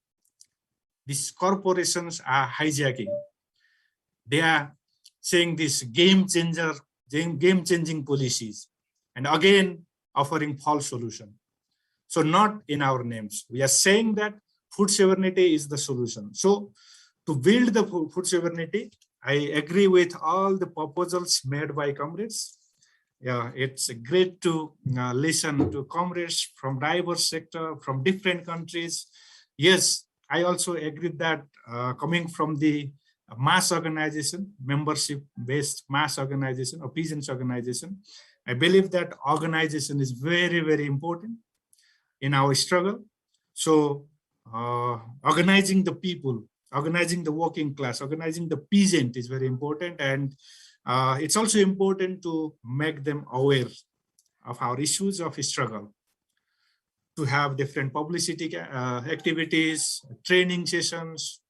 S8: these corporations are hijacking. They are saying this game-changing policies, and again offering false solution. So not in our names. We are saying that food sovereignty is the solution. So to build the food sovereignty, I agree with all the proposals made by comrades. Yeah, it's great to listen to comrades from diverse sector, from different countries. Yes, I also agree that coming from the mass organization, membership-based mass organization or peasants organization, I believe that organization is very, very important in our struggle. So organizing the people, organizing the working class, organizing the peasant is very important. And it's also important to make them aware of our issues of struggle, to have different publicity activities, training sessions,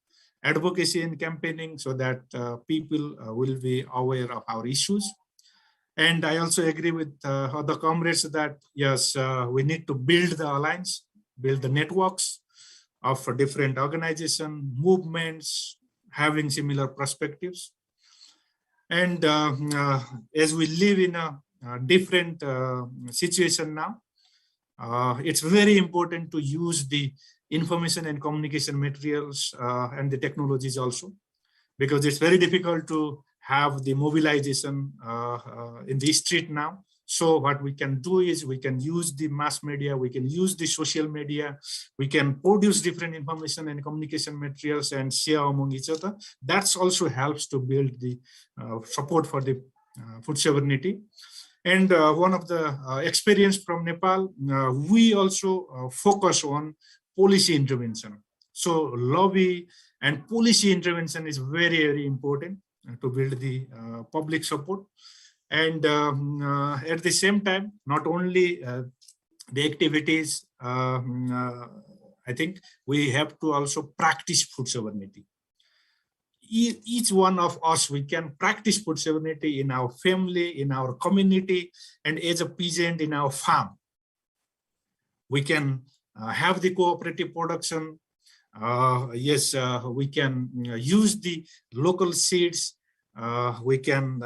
S8: advocacy and campaigning, so that people will be aware of our issues. And I also agree with other comrades that, yes, we need to build the alliance, build the networks of different organizations, movements, having similar perspectives. And as we live in a different situation now, it's very important to use the information and communication materials and the technologies also, because it's very difficult to have the mobilization in the street now. So what we can do is we can use the mass media, we can use the social media, we can produce different information and communication materials and share among each other. That also helps to build the support for the food sovereignty. And one of the experience from Nepal, we also focus on policy intervention. So lobby and policy intervention is very, very important to build the public support. And at the same time, not only the activities, I think we have to also practice food sovereignty. Each one of us, we can practice food sovereignty in our family, in our community, and as a peasant in our farm. We can have the cooperative production. Yes, we can use the local seeds. We can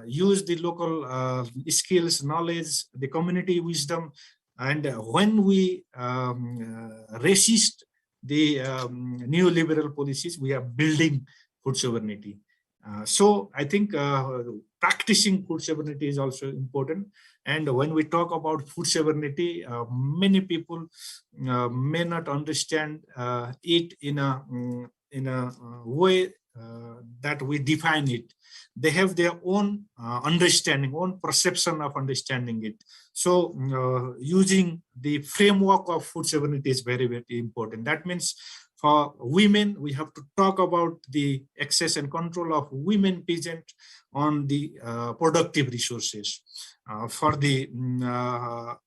S8: use the local skills, knowledge, the community wisdom. And when we resist the neoliberal policies, we are building food sovereignty. So I think practicing food sovereignty is also important. And when we talk about food sovereignty, many people may not understand it in a way that we define it. They have their own understanding, own perception of understanding it. So using the framework of food sovereignty is very, very important. That means for women, we have to talk about the access and control of women peasants on the productive resources. For the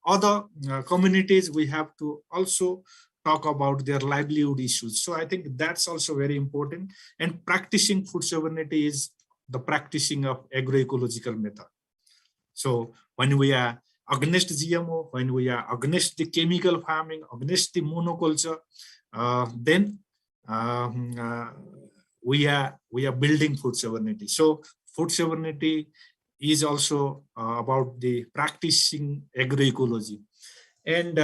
S8: other communities, we have to also talk about their livelihood issues. So I think that's also very important. And practicing food sovereignty is the practicing of agroecological method. So when we are against GMO, when we are against the chemical farming, against the monoculture, then we are building food sovereignty. So food sovereignty is also about the practicing agroecology. And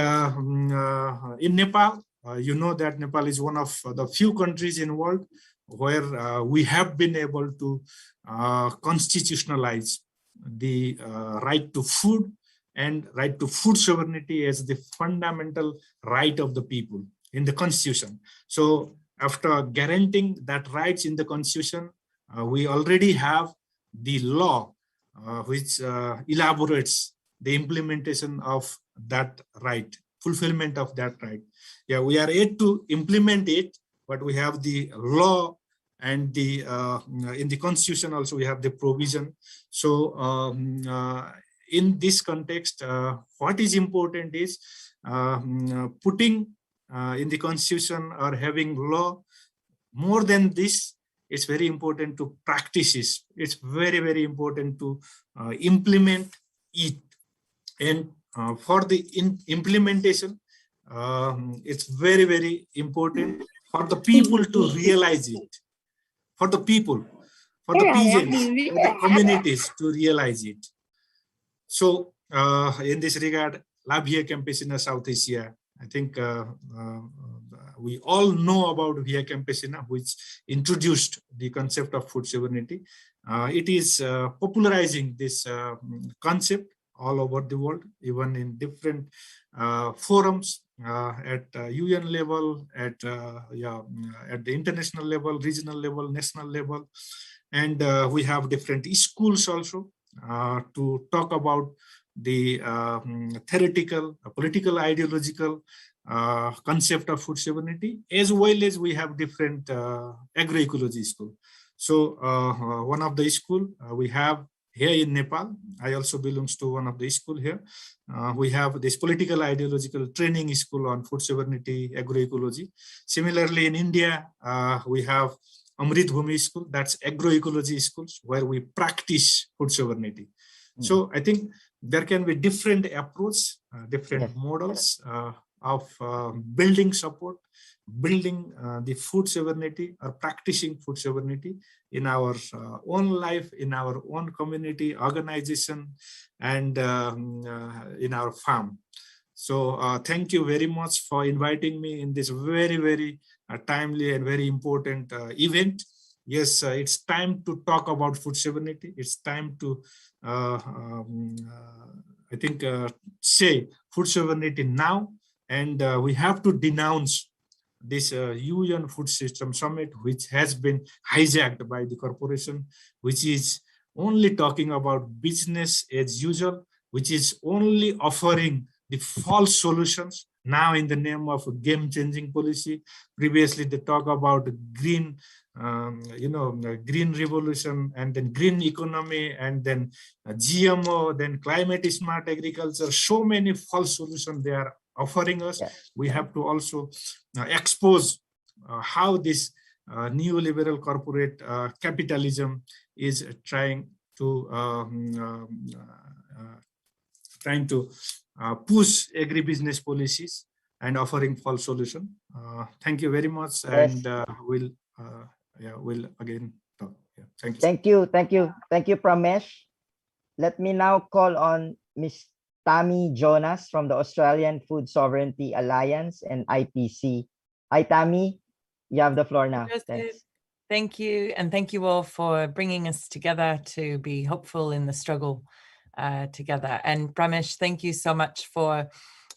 S8: in Nepal, you know that Nepal is one of the few countries in the world where we have been able to constitutionalize the right to food and right to food sovereignty as the fundamental right of the people in the constitution. So after guaranteeing that rights in the constitution, we already have the law which elaborates the implementation of that right, fulfillment of that right. Yeah, we are yet to implement it, but we have the law and the in the constitution also we have the provision. So in this context, what is important is putting in the constitution or having law. More than this, it's very important to practice it. It's very, very important to implement it. And for the implementation, it's very, very important for the people to realize it, for the people, for the peasants, for the communities to realize it. So in this regard, Via Campesina South Asia, I think we all know about Via Campesina, which introduced the concept of food sovereignty. It is popularizing this concept all over the world, even in different forums at UN level, at the international level, regional level, national level. And we have different schools also to talk about the theoretical, political, ideological concept of food sovereignty, as well as we have different agroecology school. So one of the school we have here in Nepal, I also belongs to one of the school here. We have this political ideological training school on food sovereignty, agroecology. Similarly, in India, we have Amrit Bhumi school, that's agroecology schools where we practice food sovereignty. So I think there can be different approach, different models of building support, building the food sovereignty or practicing food sovereignty in our own life, in our own community, organization, and in our farm. So thank you very much for inviting me in this very, very timely and very important event. Yes, it's time to talk about food sovereignty. It's time to, I think, say food sovereignty now. And we have to denounce this UN Food System Summit, which has been hijacked by the corporation, which is only talking about business as usual, which is only offering the false solutions now in the name of a game-changing policy. Previously, they talk about green, green revolution, and then green economy, and then GMO, then climate smart agriculture. So many false solutions they are offering us. We have to also expose how this neoliberal corporate capitalism is trying to push agribusiness policies and offering false solution. Thank you very much, and we'll again talk. Thank you.
S1: Thank you, Pramesh. Let me now call on Ms. Tammi Jonas from the Australian Food Sovereignty Alliance and IPC. Hi, Tammi, you have the floor now. Thanks.
S9: Thank you, and thank you all for bringing us together to be hopeful in the struggle together. And Pramesh, thank you so much for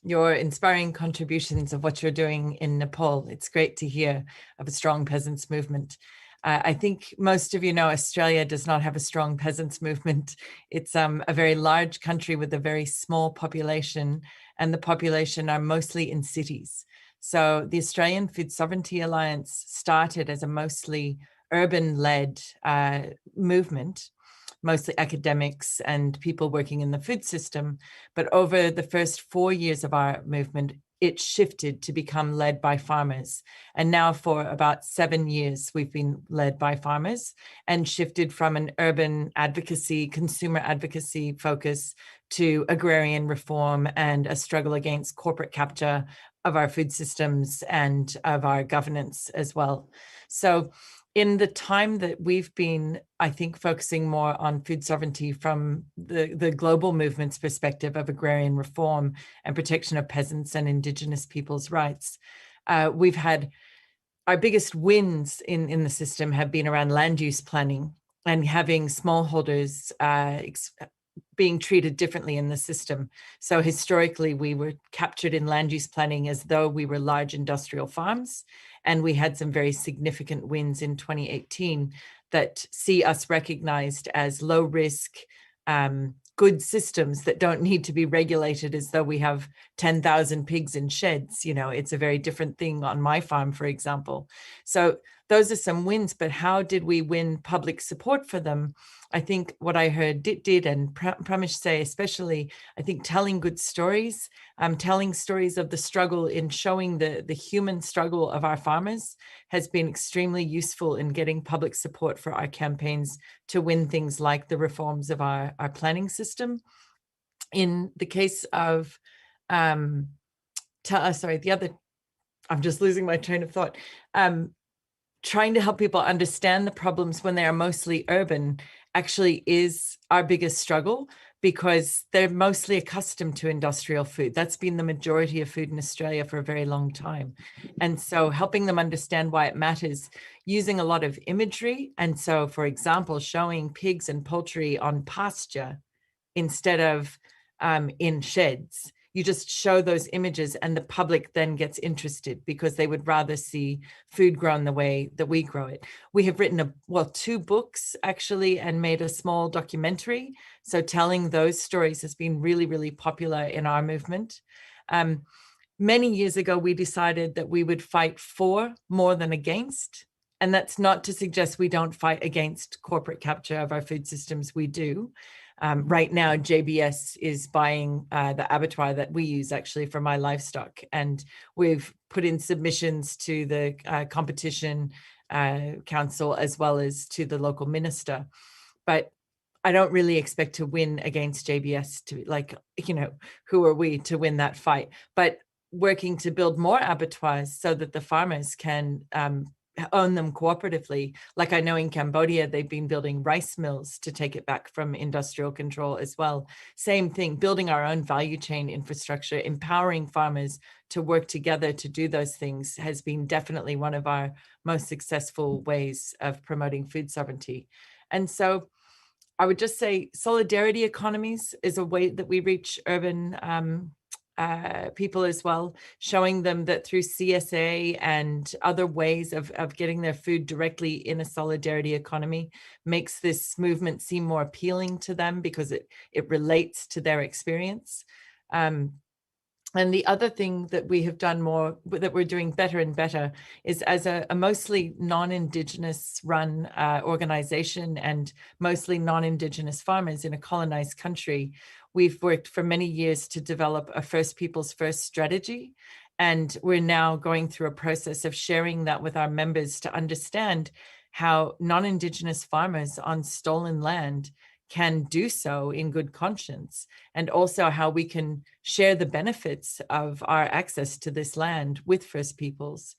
S9: your inspiring contributions of what you're doing in Nepal. It's great to hear of a strong peasants movement. I think most of you know Australia does not have a strong peasants movement. It's a very large country with a very small population, and the population are mostly in cities. So the Australian Food Sovereignty Alliance started as a mostly urban-led movement, mostly academics and people working in the food system. But over the first 4 years of our movement, it shifted to become led by farmers. And now for about 7 years, we've been led by farmers and shifted from an urban advocacy, consumer advocacy focus to agrarian reform and a struggle against corporate capture of our food systems and of our governance as well. So in the time that we've been, I think, focusing more on food sovereignty from the global movement's perspective of agrarian reform and protection of peasants and indigenous people's rights, we've had our biggest wins in the system have been around land use planning and having smallholders being treated differently in the system. So historically, we were captured in land use planning as though we were large industrial farms. And we had some very significant wins in 2018 that see us recognized as low risk, good systems that don't need to be regulated as though we have 10,000 pigs in sheds. You know, it's a very different thing on my farm, for example. So those are some wins, but how did we win public support for them? I think what I heard did and Pramesh say, especially, I think telling good stories, telling stories of the struggle in showing the human struggle of our farmers has been extremely useful in getting public support for our campaigns to win things like the reforms of our planning system. in the case of, I'm just losing my train of thought. Trying to help people understand the problems when they are mostly urban actually is our biggest struggle, because they're mostly accustomed to industrial food. That's been the majority of food in Australia for a very long time. And so helping them understand why it matters, using a lot of imagery. And so, for example, showing pigs and poultry on pasture instead of in sheds. You just show those images and the public then gets interested because they would rather see food grown the way that we grow it. We have written 2 books actually and made a small documentary. So telling those stories has been really, really popular in our movement. Many years ago, we decided that we would fight for more than against. And that's not to suggest we don't fight against corporate capture of our food systems. We do. Right now, JBS is buying the abattoir that we use actually for my livestock. And we've put in submissions to the Competition Council as well as to the local minister. But I don't really expect to win against JBS to who are we to win that fight? But working to build more abattoirs so that the farmers can own them cooperatively. Like I know in Cambodia, they've been building rice mills to take it back from industrial control as well. Same thing, building our own value chain infrastructure, empowering farmers to work together to do those things has been definitely one of our most successful ways of promoting food sovereignty. And so I would just say solidarity economies is a way that we reach urban people as well, showing them that through CSA and other ways of getting their food directly in a solidarity economy makes this movement seem more appealing to them because it relates to their experience. And the other thing that we have done more, that we're doing better and better, is as a mostly non-Indigenous run organization and mostly non-Indigenous farmers in a colonized country, we've worked for many years to develop a First Peoples First strategy. And we're now going through a process of sharing that with our members to understand how non-Indigenous farmers on stolen land can do so in good conscience, and also how we can share the benefits of our access to this land with First Peoples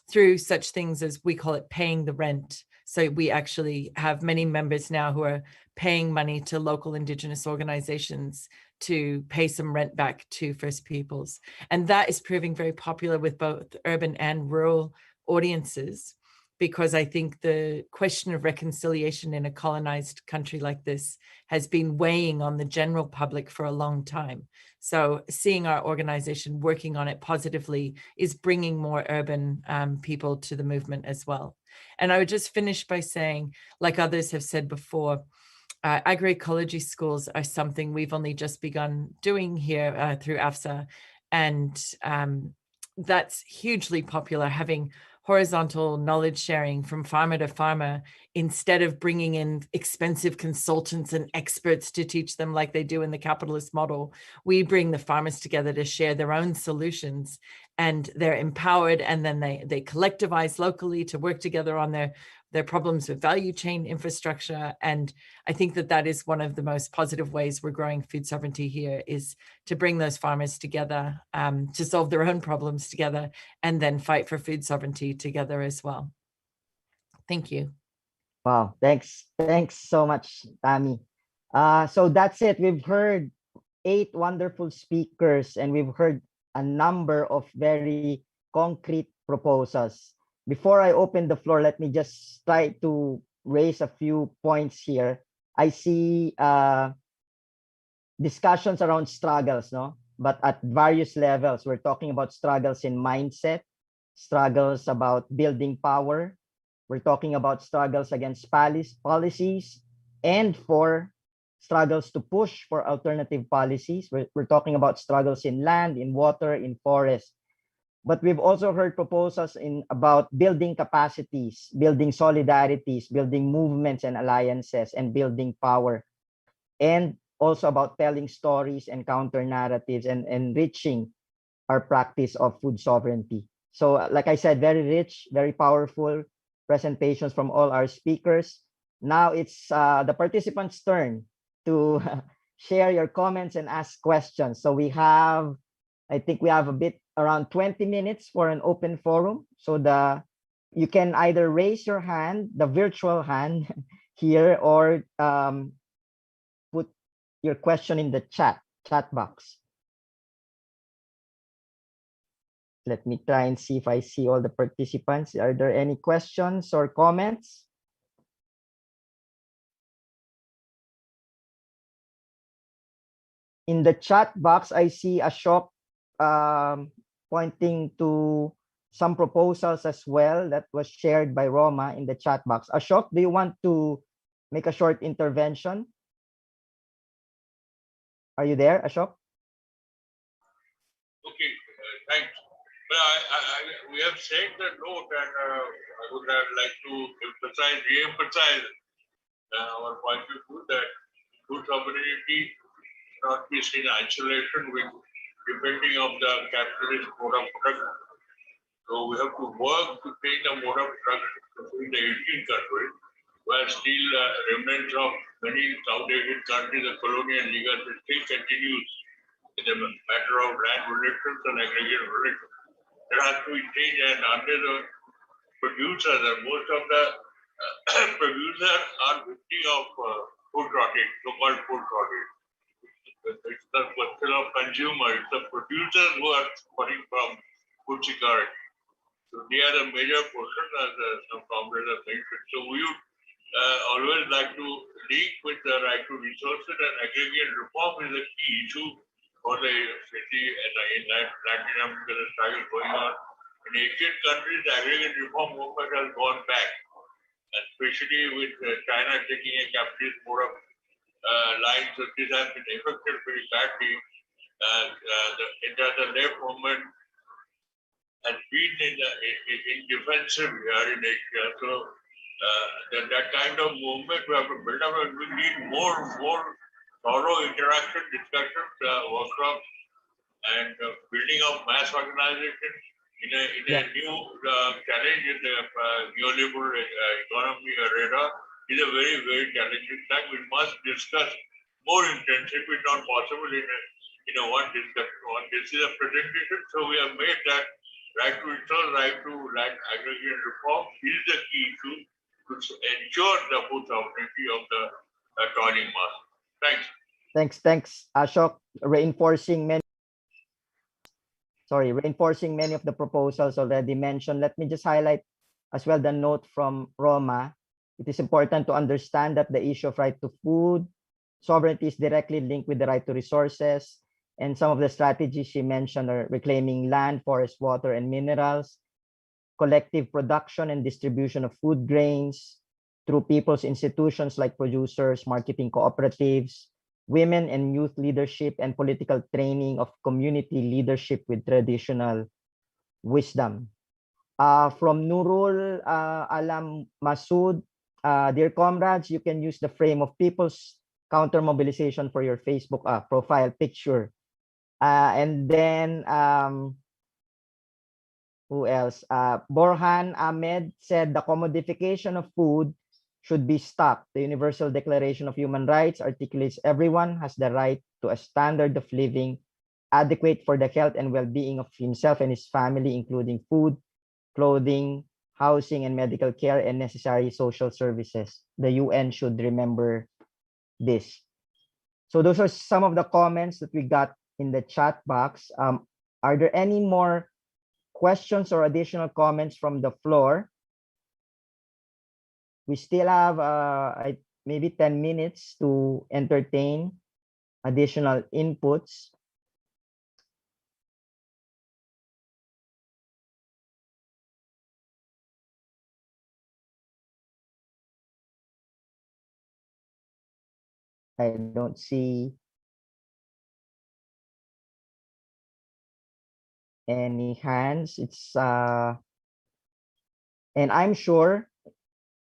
S9: through such things as, we call it paying the rent. So we actually have many members now who are paying money to local Indigenous organizations to pay some rent back to First Peoples. And that is proving very popular with both urban and rural audiences, because I think the question of reconciliation in a colonized country like this has been weighing on the general public for a long time. So seeing our organization working on it positively is bringing more urban people to the movement as well. And I would just finish by saying, like others have said before, agroecology schools are something we've only just begun doing here through AFSA. And that's hugely popular, having horizontal knowledge sharing from farmer to farmer, instead of bringing in expensive consultants and experts to teach them like they do in the capitalist model. We bring the farmers together to share their own solutions, and they're empowered, and then they collectivize locally to work together on their problems with value chain infrastructure. And I think that that is one of the most positive ways we're growing food sovereignty here, is to bring those farmers together to solve their own problems together, and then fight for food sovereignty together as well. Thank you.
S1: Wow, thanks so much, Tammi. So that's it. We've heard 8 wonderful speakers, and we've heard a number of very concrete proposals. Before I open the floor, let me just try to raise a few points here. I see discussions around struggles, no? But at various levels. We're talking about struggles in mindset, struggles about building power. We're talking about struggles against policies, and for struggles to push for alternative policies. We're talking about struggles in land, in water, in forest. But we've also heard proposals about building capacities, building solidarities, building movements and alliances, and building power. And also about telling stories and counter narratives and enriching our practice of food sovereignty. So like I said, very rich, very powerful presentations from all our speakers. Now it's the participants' turn to share your comments and ask questions. So I think we have a bit around 20 minutes for an open forum. So you can either raise your hand, the virtual hand here, or put your question in the chat box. Let me try and see if I see all the participants. Are there any questions or comments? In the chat box, I see Ashok pointing to some proposals as well that was shared by Roma in the chat box. Ashok, do you want to make a short intervention? Are you there, Ashok?
S10: Okay, thanks. Well, we have said the note, and I would like to re-emphasize our point of view that food sovereignty not be seen in isolation with depending on the capitalist mode of production. So we have to work to change the mode of production in the 18 countries, where still remnants of many South Asian countries, the colonial legacy still continues in the matter of land relations and aggregate relations. There has to be change, and under the producers, and most of the producers are victims of food shortage, so-called food shortage. It's the question of consumers, it's the producers who are suffering from food security. So they are a major portion, as some comrades have mentioned. So we would always like to link with the right to resources, and aggregate reform is a key issue for the city and in Latin America, the struggle going on. In Asian countries, the aggregate reform movement has gone back, especially with China taking a capitalist mode of line. So this has been affected very badly. The left movement has been in defensive here in Asia. So that kind of movement we have to build up, and we need more thorough interaction, discussions, workshops, and building of mass organization in a new challenge in the neoliberal economy arena is a very, very challenging time. We must discuss more intensively, not possible in a one discussion. This is a presentation, so we have made that right to resource, right to land aggregate reform is the key issue to ensure the food sovereignty of the toiling mass. Thanks.
S1: Thanks, Ashok. Reinforcing many of the proposals already mentioned. Let me just highlight as well the note from Roma. It is important to understand that the issue of right to food sovereignty is directly linked with the right to resources, and some of the strategies she mentioned are reclaiming land, forest, water, and minerals, collective production and distribution of food grains through people's institutions like producers, marketing cooperatives, women and youth leadership, and political training of community leadership with traditional wisdom. From Nurul Alam Masood, dear comrades, you can use the frame of people's counter mobilization for your Facebook profile picture. And then who else? Borhan Ahmed said the commodification of food should be stopped. The Universal Declaration of Human Rights articulates everyone has the right to a standard of living adequate for the health and well-being of himself and his family, including food, clothing, housing, and medical care, and necessary social services. The UN should remember this. So those are some of the comments that we got in the chat box. Are there any more questions or additional comments from the floor? We still have maybe 10 minutes to entertain additional inputs. I don't see any hands. It's and I'm sure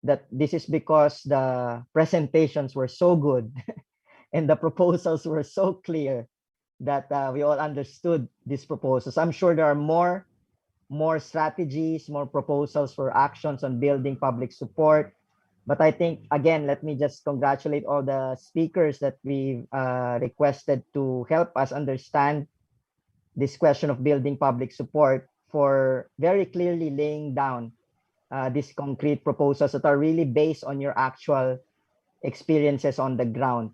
S1: that this is because the presentations were so good and the proposals were so clear that we all understood these proposals. I'm sure there are more strategies, more proposals for actions on building public support But I think, again, let me just congratulate all the speakers that we've requested to help us understand this question of building public support, for very clearly laying down these concrete proposals that are really based on your actual experiences on the ground.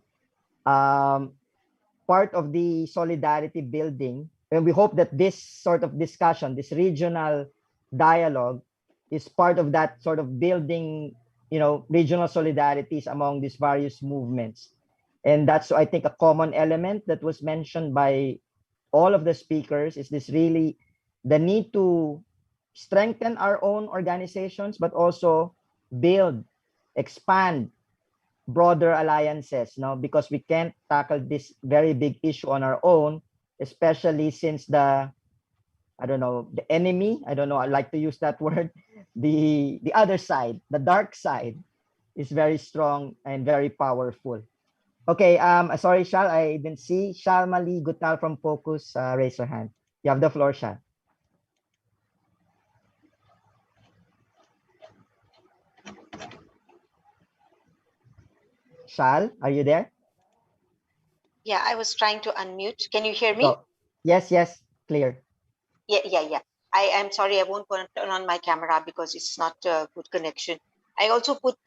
S1: Part of the solidarity building, and we hope that this sort of discussion, this regional dialogue, is part of that sort of building, regional solidarities among these various movements. And that's, I think, a common element that was mentioned by all of the speakers, is this really the need to strengthen our own organizations, but also build, expand broader alliances, because we can't tackle this very big issue on our own, especially since the enemy, I like to use that word, the other side, the dark side, is very strong and very powerful. Okay, sorry, Shal, I didn't see. Shal Mali Gutal from Focus, raise your hand. You have the floor, Shal. Shal, are you there?
S11: Yeah, I was trying to unmute. Can you hear me?
S1: Oh, yes, clear.
S11: Yeah. I am sorry, I won't turn on my camera because it's not a good connection. I also put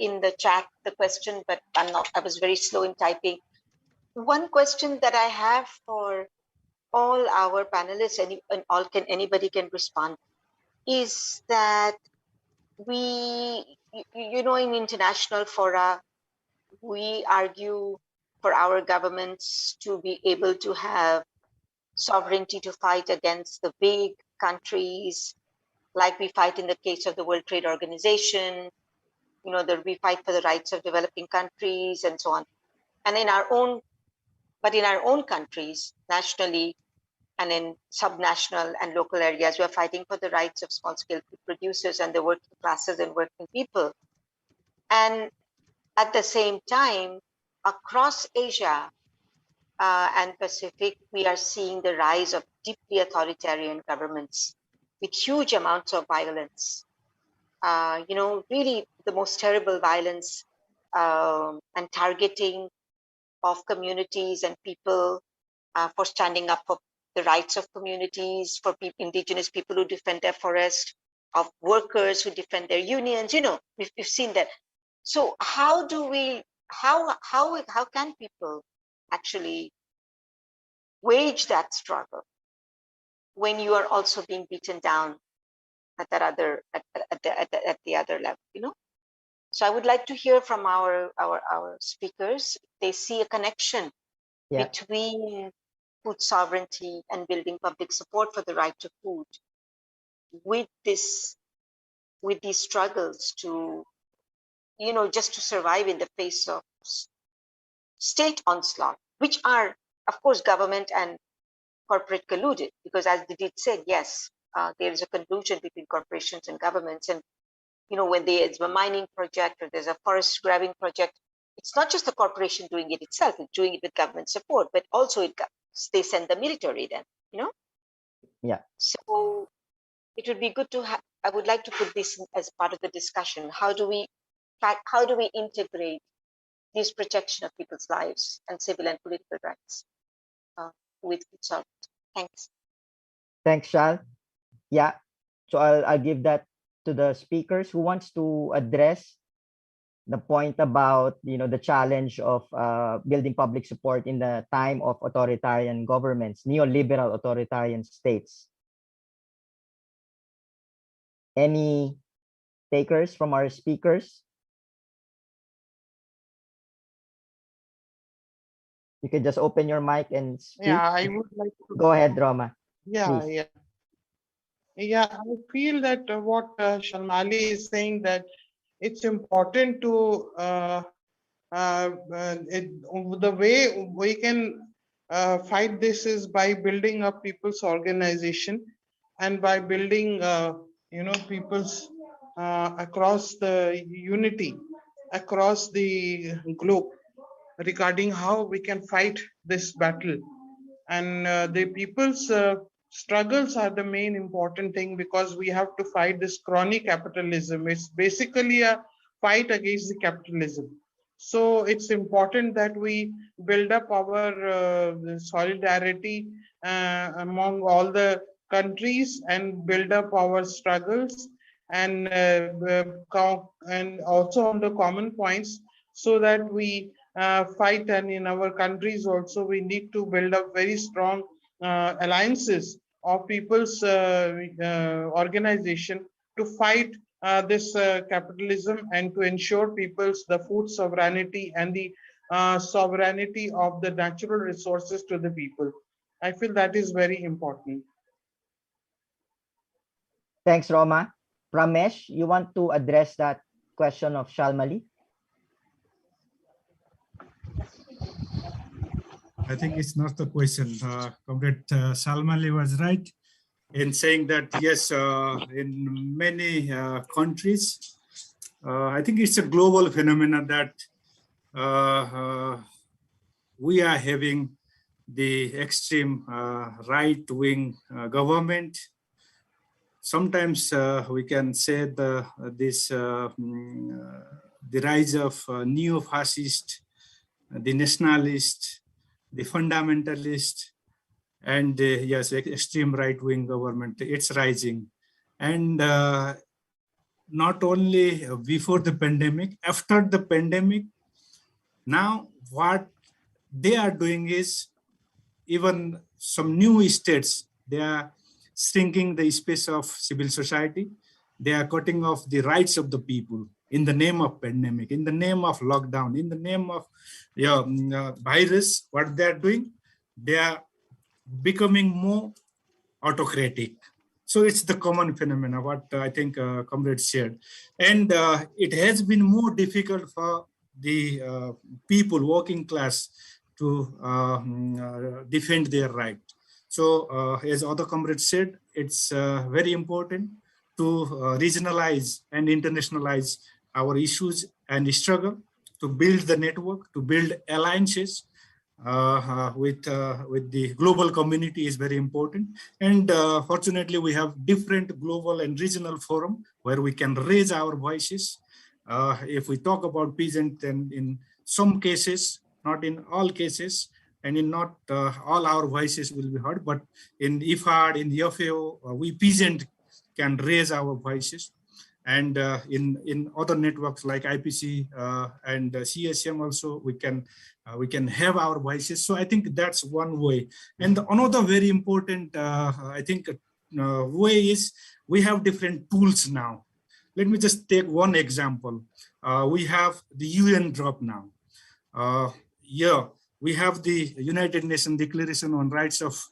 S11: in the chat the question, but I was very slow in typing. One question that I have for all our panelists, anybody can respond, is that we, in international fora, we argue for our governments to be able to have sovereignty to fight against the big countries, like we fight in the case of the World Trade Organization, that we fight for the rights of developing countries and so on. And in our own countries, nationally and in subnational and local areas, we are fighting for the rights of small-scale food producers and the working classes and working people. And at the same time, across Asia and Pacific, we are seeing the rise of deeply authoritarian governments with huge amounts of violence. Really the most terrible violence and targeting of communities and people for standing up for the rights of communities, for indigenous people who defend their forest, of workers who defend their unions. We've seen that. So how can people actually wage that struggle when you are also being beaten down at the other level, So I would like to hear from our speakers if they see a connection between food sovereignty and building public support for the right to food with these struggles to, just to survive in the face of state onslaught, which are, of course, government and corporate colluded, because as Didit said, yes, there is a collusion between corporations and governments. And, when there's a mining project or there's a forest grabbing project, it's not just the corporation doing it itself, it's doing it with government support, but also they send the military then,
S1: Yeah.
S11: So it would be good to have, I would like to put this as part of the discussion. How do we integrate this protection of people's lives and civil and political rights with food sovereignty? Thanks.
S1: Thanks, Shal. Yeah. So I'll give that to the speakers. Who wants to address the point about, the challenge of building public support in the time of authoritarian governments, neoliberal authoritarian states? Any takers from our speakers? You can just open your mic and speak.
S5: Yeah, I would like to
S1: go ahead, Roma.
S5: Yeah,
S1: please.
S5: Yeah. I feel that what Shalmali is saying, that it's important to the way we can fight this is by building up people's organization and by building people's across the unity across the globe regarding how we can fight this battle. And the people's struggles are the main important thing, because we have to fight this crony capitalism. It's basically a fight against the capitalism. So it's important that we build up our solidarity among all the countries and build up our struggles and also on the common points, so that we fight. And in our countries also, we need to build up very strong alliances of people's organization to fight this capitalism and to ensure people's the food sovereignty and the sovereignty of the natural resources to the people. I feel that is very important.
S1: Thanks, Roma. Pramesh, you want to address that question of Shalmali?
S8: I think it's not the question. Comrade Shalmali was right in saying that, yes, in many countries, I think it's a global phenomenon that we are having the extreme right-wing government. Sometimes we can say the rise of neo-fascist, the nationalist, the fundamentalist, and yes, extreme right-wing government. It's rising, and not only before the pandemic, after the pandemic. Now what they are doing is, even some new states, they are shrinking the space of civil society. They are cutting off the rights of the people in the name of pandemic, in the name of lockdown, in the name of virus. What they are doing, they are becoming more autocratic. So it's the common phenomena, what I think comrade shared. And it has been more difficult for the people, working class, to defend their right. So as other comrades said, it's very important to regionalize and internationalize our issues and struggle, to build the network, to build alliances with the global community is very important. And fortunately, we have different global and regional forum where we can raise our voices. If we talk about peasant, then in some cases, not in all cases, and in not all our voices will be heard, but in IFAD, in the FAO, we peasant can raise our voices. And in other networks like IPC and CSM also, we can have our voices. So I think that's one way. And another very important, I think, way is we have different tools now. Let me just take one example. We have the UN drop now. We have the United Nations Declaration on Rights of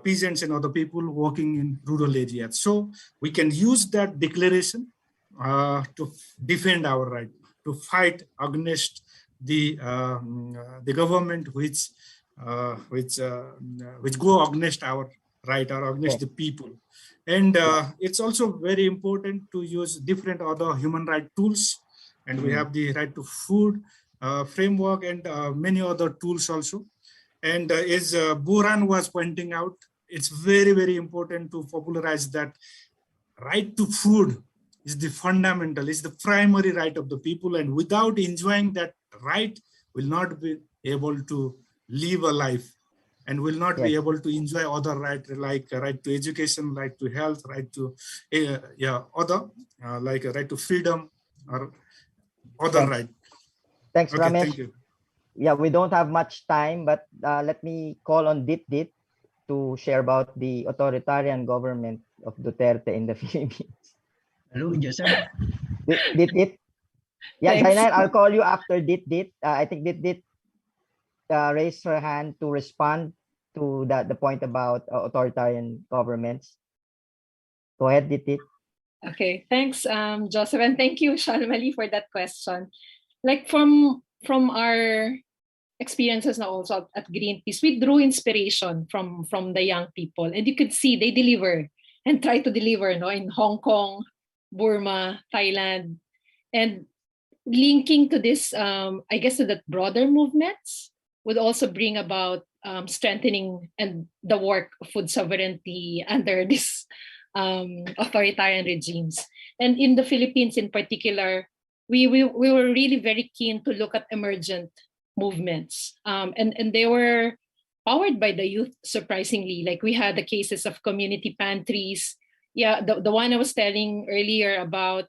S8: Peasants and other people working in rural areas. So we can use that declaration to defend our right, to fight against the government which go against our right or against the people. And it's also very important to use different other human rights tools. And we have the right to food framework and many other tools also. And as Buran was pointing out, it's very, very important to popularize that right to food is the fundamental, is the primary right of the people. And without enjoying that right, will not be able to live a life and will not be able to enjoy other rights like right to education, right to health, right to like a right to freedom or other right.
S1: Thanks,
S8: Okay,
S1: Ramesh.
S8: thank you.
S1: Yeah, we don't have much time, but let me call on Dit to share about the authoritarian government of Duterte in the Philippines.
S2: Hello, Joseph.
S1: Dit. Yeah, Zainal, I'll call you after Dit. I think Dit raised her hand to respond to the point about authoritarian governments. Go ahead, Dit.
S7: Okay, thanks, Joseph, and thank you, Shalmali, for that question. Like from our experiences now also at Greenpeace, we drew inspiration from the young people, and you could see they deliver and try to deliver, in Hong Kong, Burma, Thailand, and linking to this, I guess, to the broader movements would also bring about strengthening and the work of food sovereignty under this authoritarian regimes. And in the Philippines in particular, we were really very keen to look at emergent movements, and they were powered by the youth, surprisingly. Like we had the cases of community pantries. Yeah, the one I was telling earlier about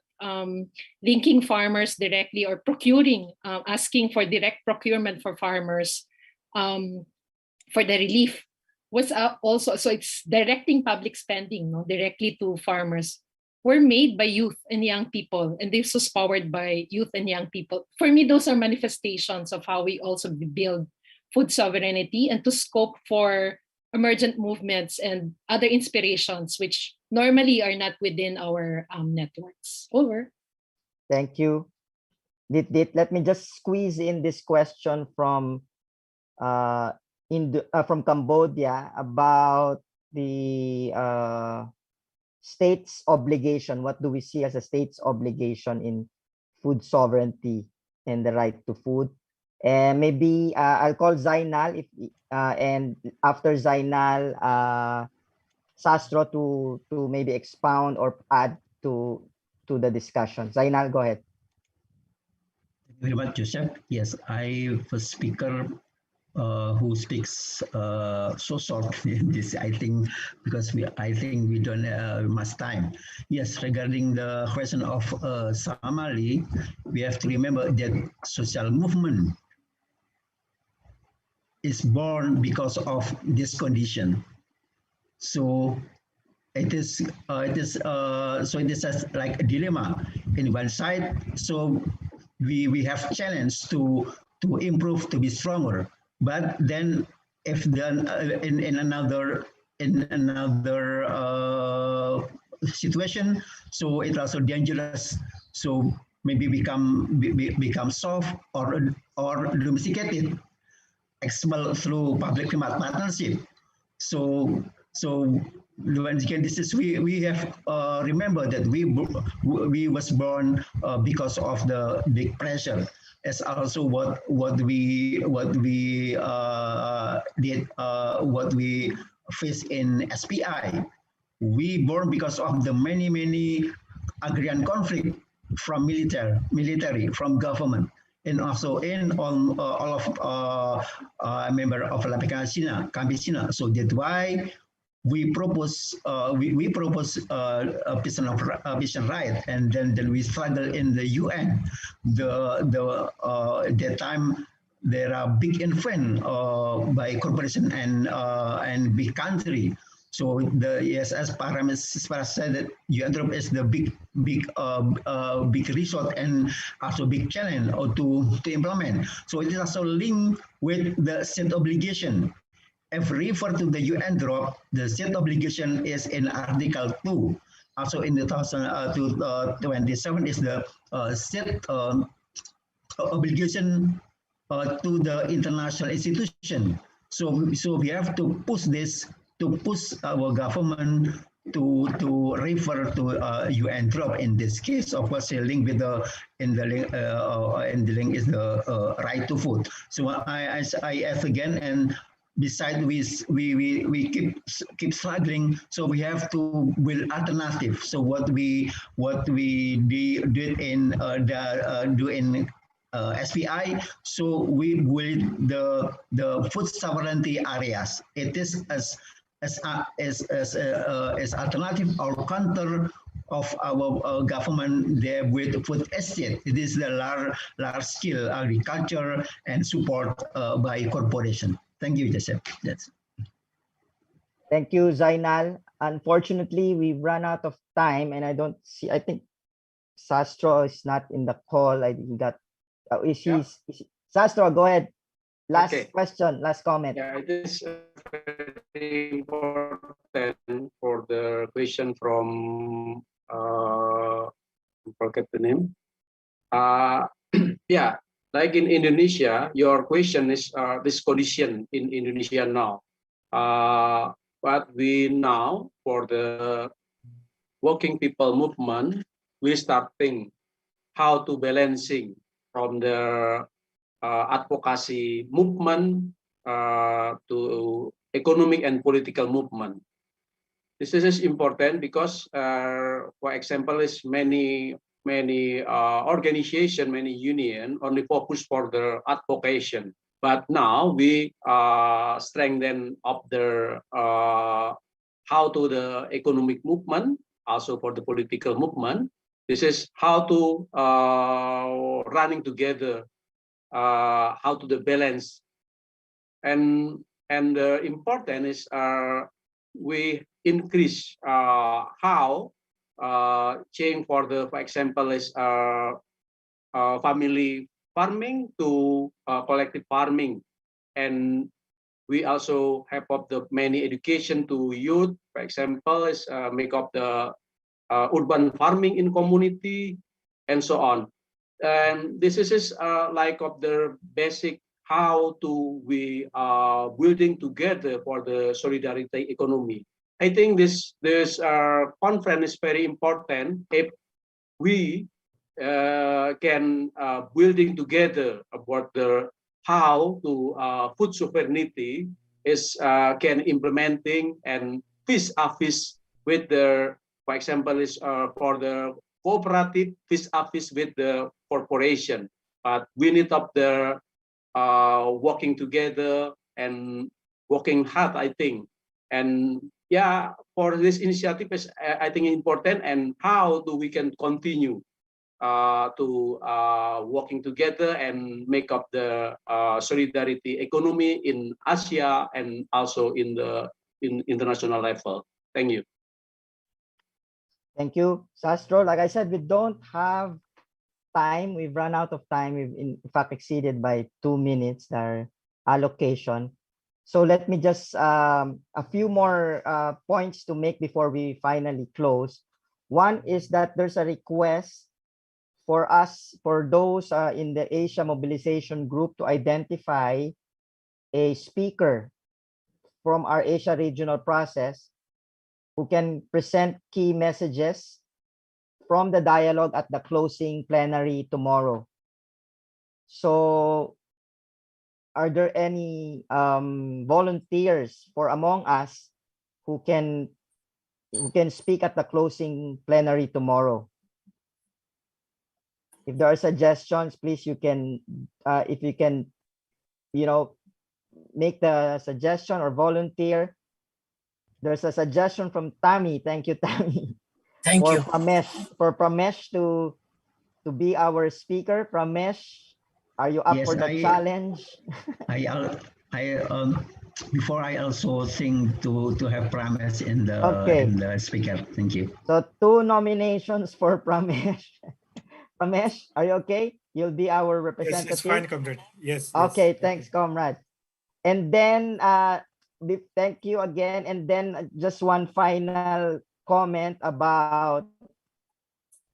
S7: linking farmers directly or procuring, asking for direct procurement for farmers for the relief was also, so it's directing public spending, no, directly to farmers, were made by youth and young people, and this was powered by youth and young people. For me, those are manifestations of how we also build food sovereignty and to scope for emergent movements and other inspirations which normally are not within our networks. Over.
S1: Thank you. Let me just squeeze in this question from from Cambodia about the state's obligation. What do we see as a state's obligation in food sovereignty and the right to food? And maybe I'll call Zainal, and after Zainal, Sastro to maybe expound or add to the discussion. Zainal, go ahead.
S2: Thank you very much, Joseph. Yes, I was speaker who speaks so short in this, I think, because I think we don't have much time. Yes, regarding the question of Somali, we have to remember that social movement is born because of this condition. So it is like a dilemma in one side. So we have challenge to improve, to be stronger. But then if then in another situation, so it's also dangerous. So maybe become soft or domesticated, expelled through public-private partnership. So when this is we have remember that we was born because of the big pressure. As also what we face in SPI. We born because of the many agrarian conflict from military, from government, and also in all of member of Campesina. So that's why we propose a peasant right, and then we struggle in the UN. That time there are big influence by corporation and big country. So as Pramesh said, that UN is the big result and also big challenge to implement. So it is also linked with the state obligation. If refer to the UN drop, the state obligation is in Article 2. Also in the 2027 is the state obligation to the international institution. So we have to push this, to push our government to refer to UN drop. In this case, of course, the link with the the link is the right to food. So I ask again, and besides we keep struggling, so we have to build alternative. So what we did in do in SPI, so we build the food sovereignty areas. It is as alternative or counter of our government there with food estate. It is the large scale agriculture and support by corporation. Thank you, Joseph. That's.
S1: Thank you, Zainal. Unfortunately, we've run out of time, and I don't see. I think Sastro is not in the call. I think he got. Sastro, go ahead. Last question, last comment.
S3: Yeah, it is very important for the question from forget the name. Yeah. Like in Indonesia, your question is this condition in Indonesia now. But we now, for the working people movement, we starting how to balancing from the advocacy movement to economic and political movement. This is important because, for example, is many many organization, many union only focus for the advocation. But now we strengthen up the how to the economic movement, also for the political movement. This is how to running together, how to the balance, and the important is we increase how change for the, for example, is family farming to collective farming, and we also have of the many education to youth, for example, is make up the urban farming in community, and so on. And this is like of the basic how to we building together for the solidarity economy. I think this conference is very important if we can building together about the how to food sovereignty is can implementing and vis-a-vis with the, for example, is for the cooperative vis-a-vis with the corporation. But we need up the working together and working hard, I think. And yeah, for this initiative is I think important, and how do we can continue to working together and make up the solidarity economy in Asia and also in the international level. Thank you.
S1: Thank you, Sastro. Like I said, we don't have time. We've run out of time. We've in fact exceeded by 2 minutes our allocation. So let me just a few more points to make before we finally close. One is that there's a request for us, for those in the Asia Mobilization Group, to identify a speaker from our Asia regional process who can present key messages from the dialogue at the closing plenary tomorrow. So are there any volunteers for among us who can speak at the closing plenary tomorrow? If there are suggestions, please, you can, if you can, make the suggestion or volunteer. There's a suggestion from Tammi. Thank you, Tammi.
S12: Thank you.
S1: For Pramesh to be our speaker. Pramesh, are you up
S2: Yes,
S1: for the challenge?
S2: Before I also think to have Pramesh in the speaker. Thank you.
S1: So 2 nominations for Pramesh. Pramesh, are you okay? You'll be our representative.
S8: Yes, it's fine, comrade. Yes.
S1: Okay,
S8: yes.
S1: thanks, comrade. And then thank you again. And then just one final comment about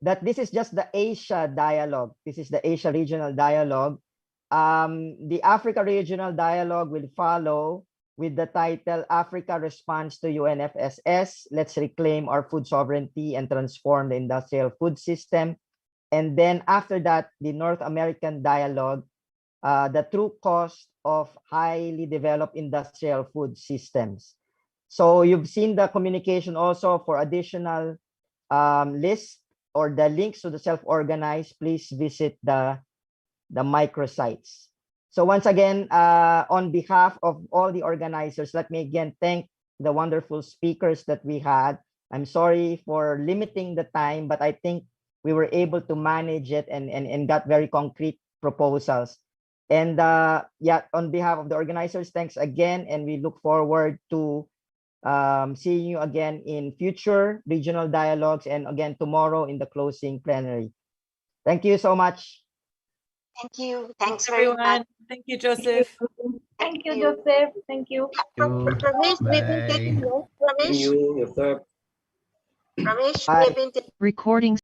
S1: that. This is just the Asia dialogue. This is the Asia regional dialogue. The Africa regional dialogue will follow with the title Africa Response to UNFSS. Let's reclaim our food sovereignty and transform the industrial food system. And then after that, the North American dialogue, the true cost of highly developed industrial food systems. So you've seen the communication also for additional lists or the links to the self-organized. Please visit the microsites. So once again, on behalf of all the organizers, let me again thank the wonderful speakers that we had. I'm sorry for limiting the time, but I think we were able to manage it and got very concrete proposals. And yeah, on behalf of the organizers, thanks again. And we look forward to seeing you again in future regional dialogues and again tomorrow in the closing plenary. Thank you so much.
S11: Thank you. Thanks
S9: everyone.
S11: very much.
S9: Thank you, Joseph.
S11: Thank you.
S4: Joseph. Thank you.
S11: Pramesh, we've been taking notes. Pramesh,
S3: Thank you, Joseph.
S11: Pramesh,
S1: Bye.
S11: we've been taking
S13: Recording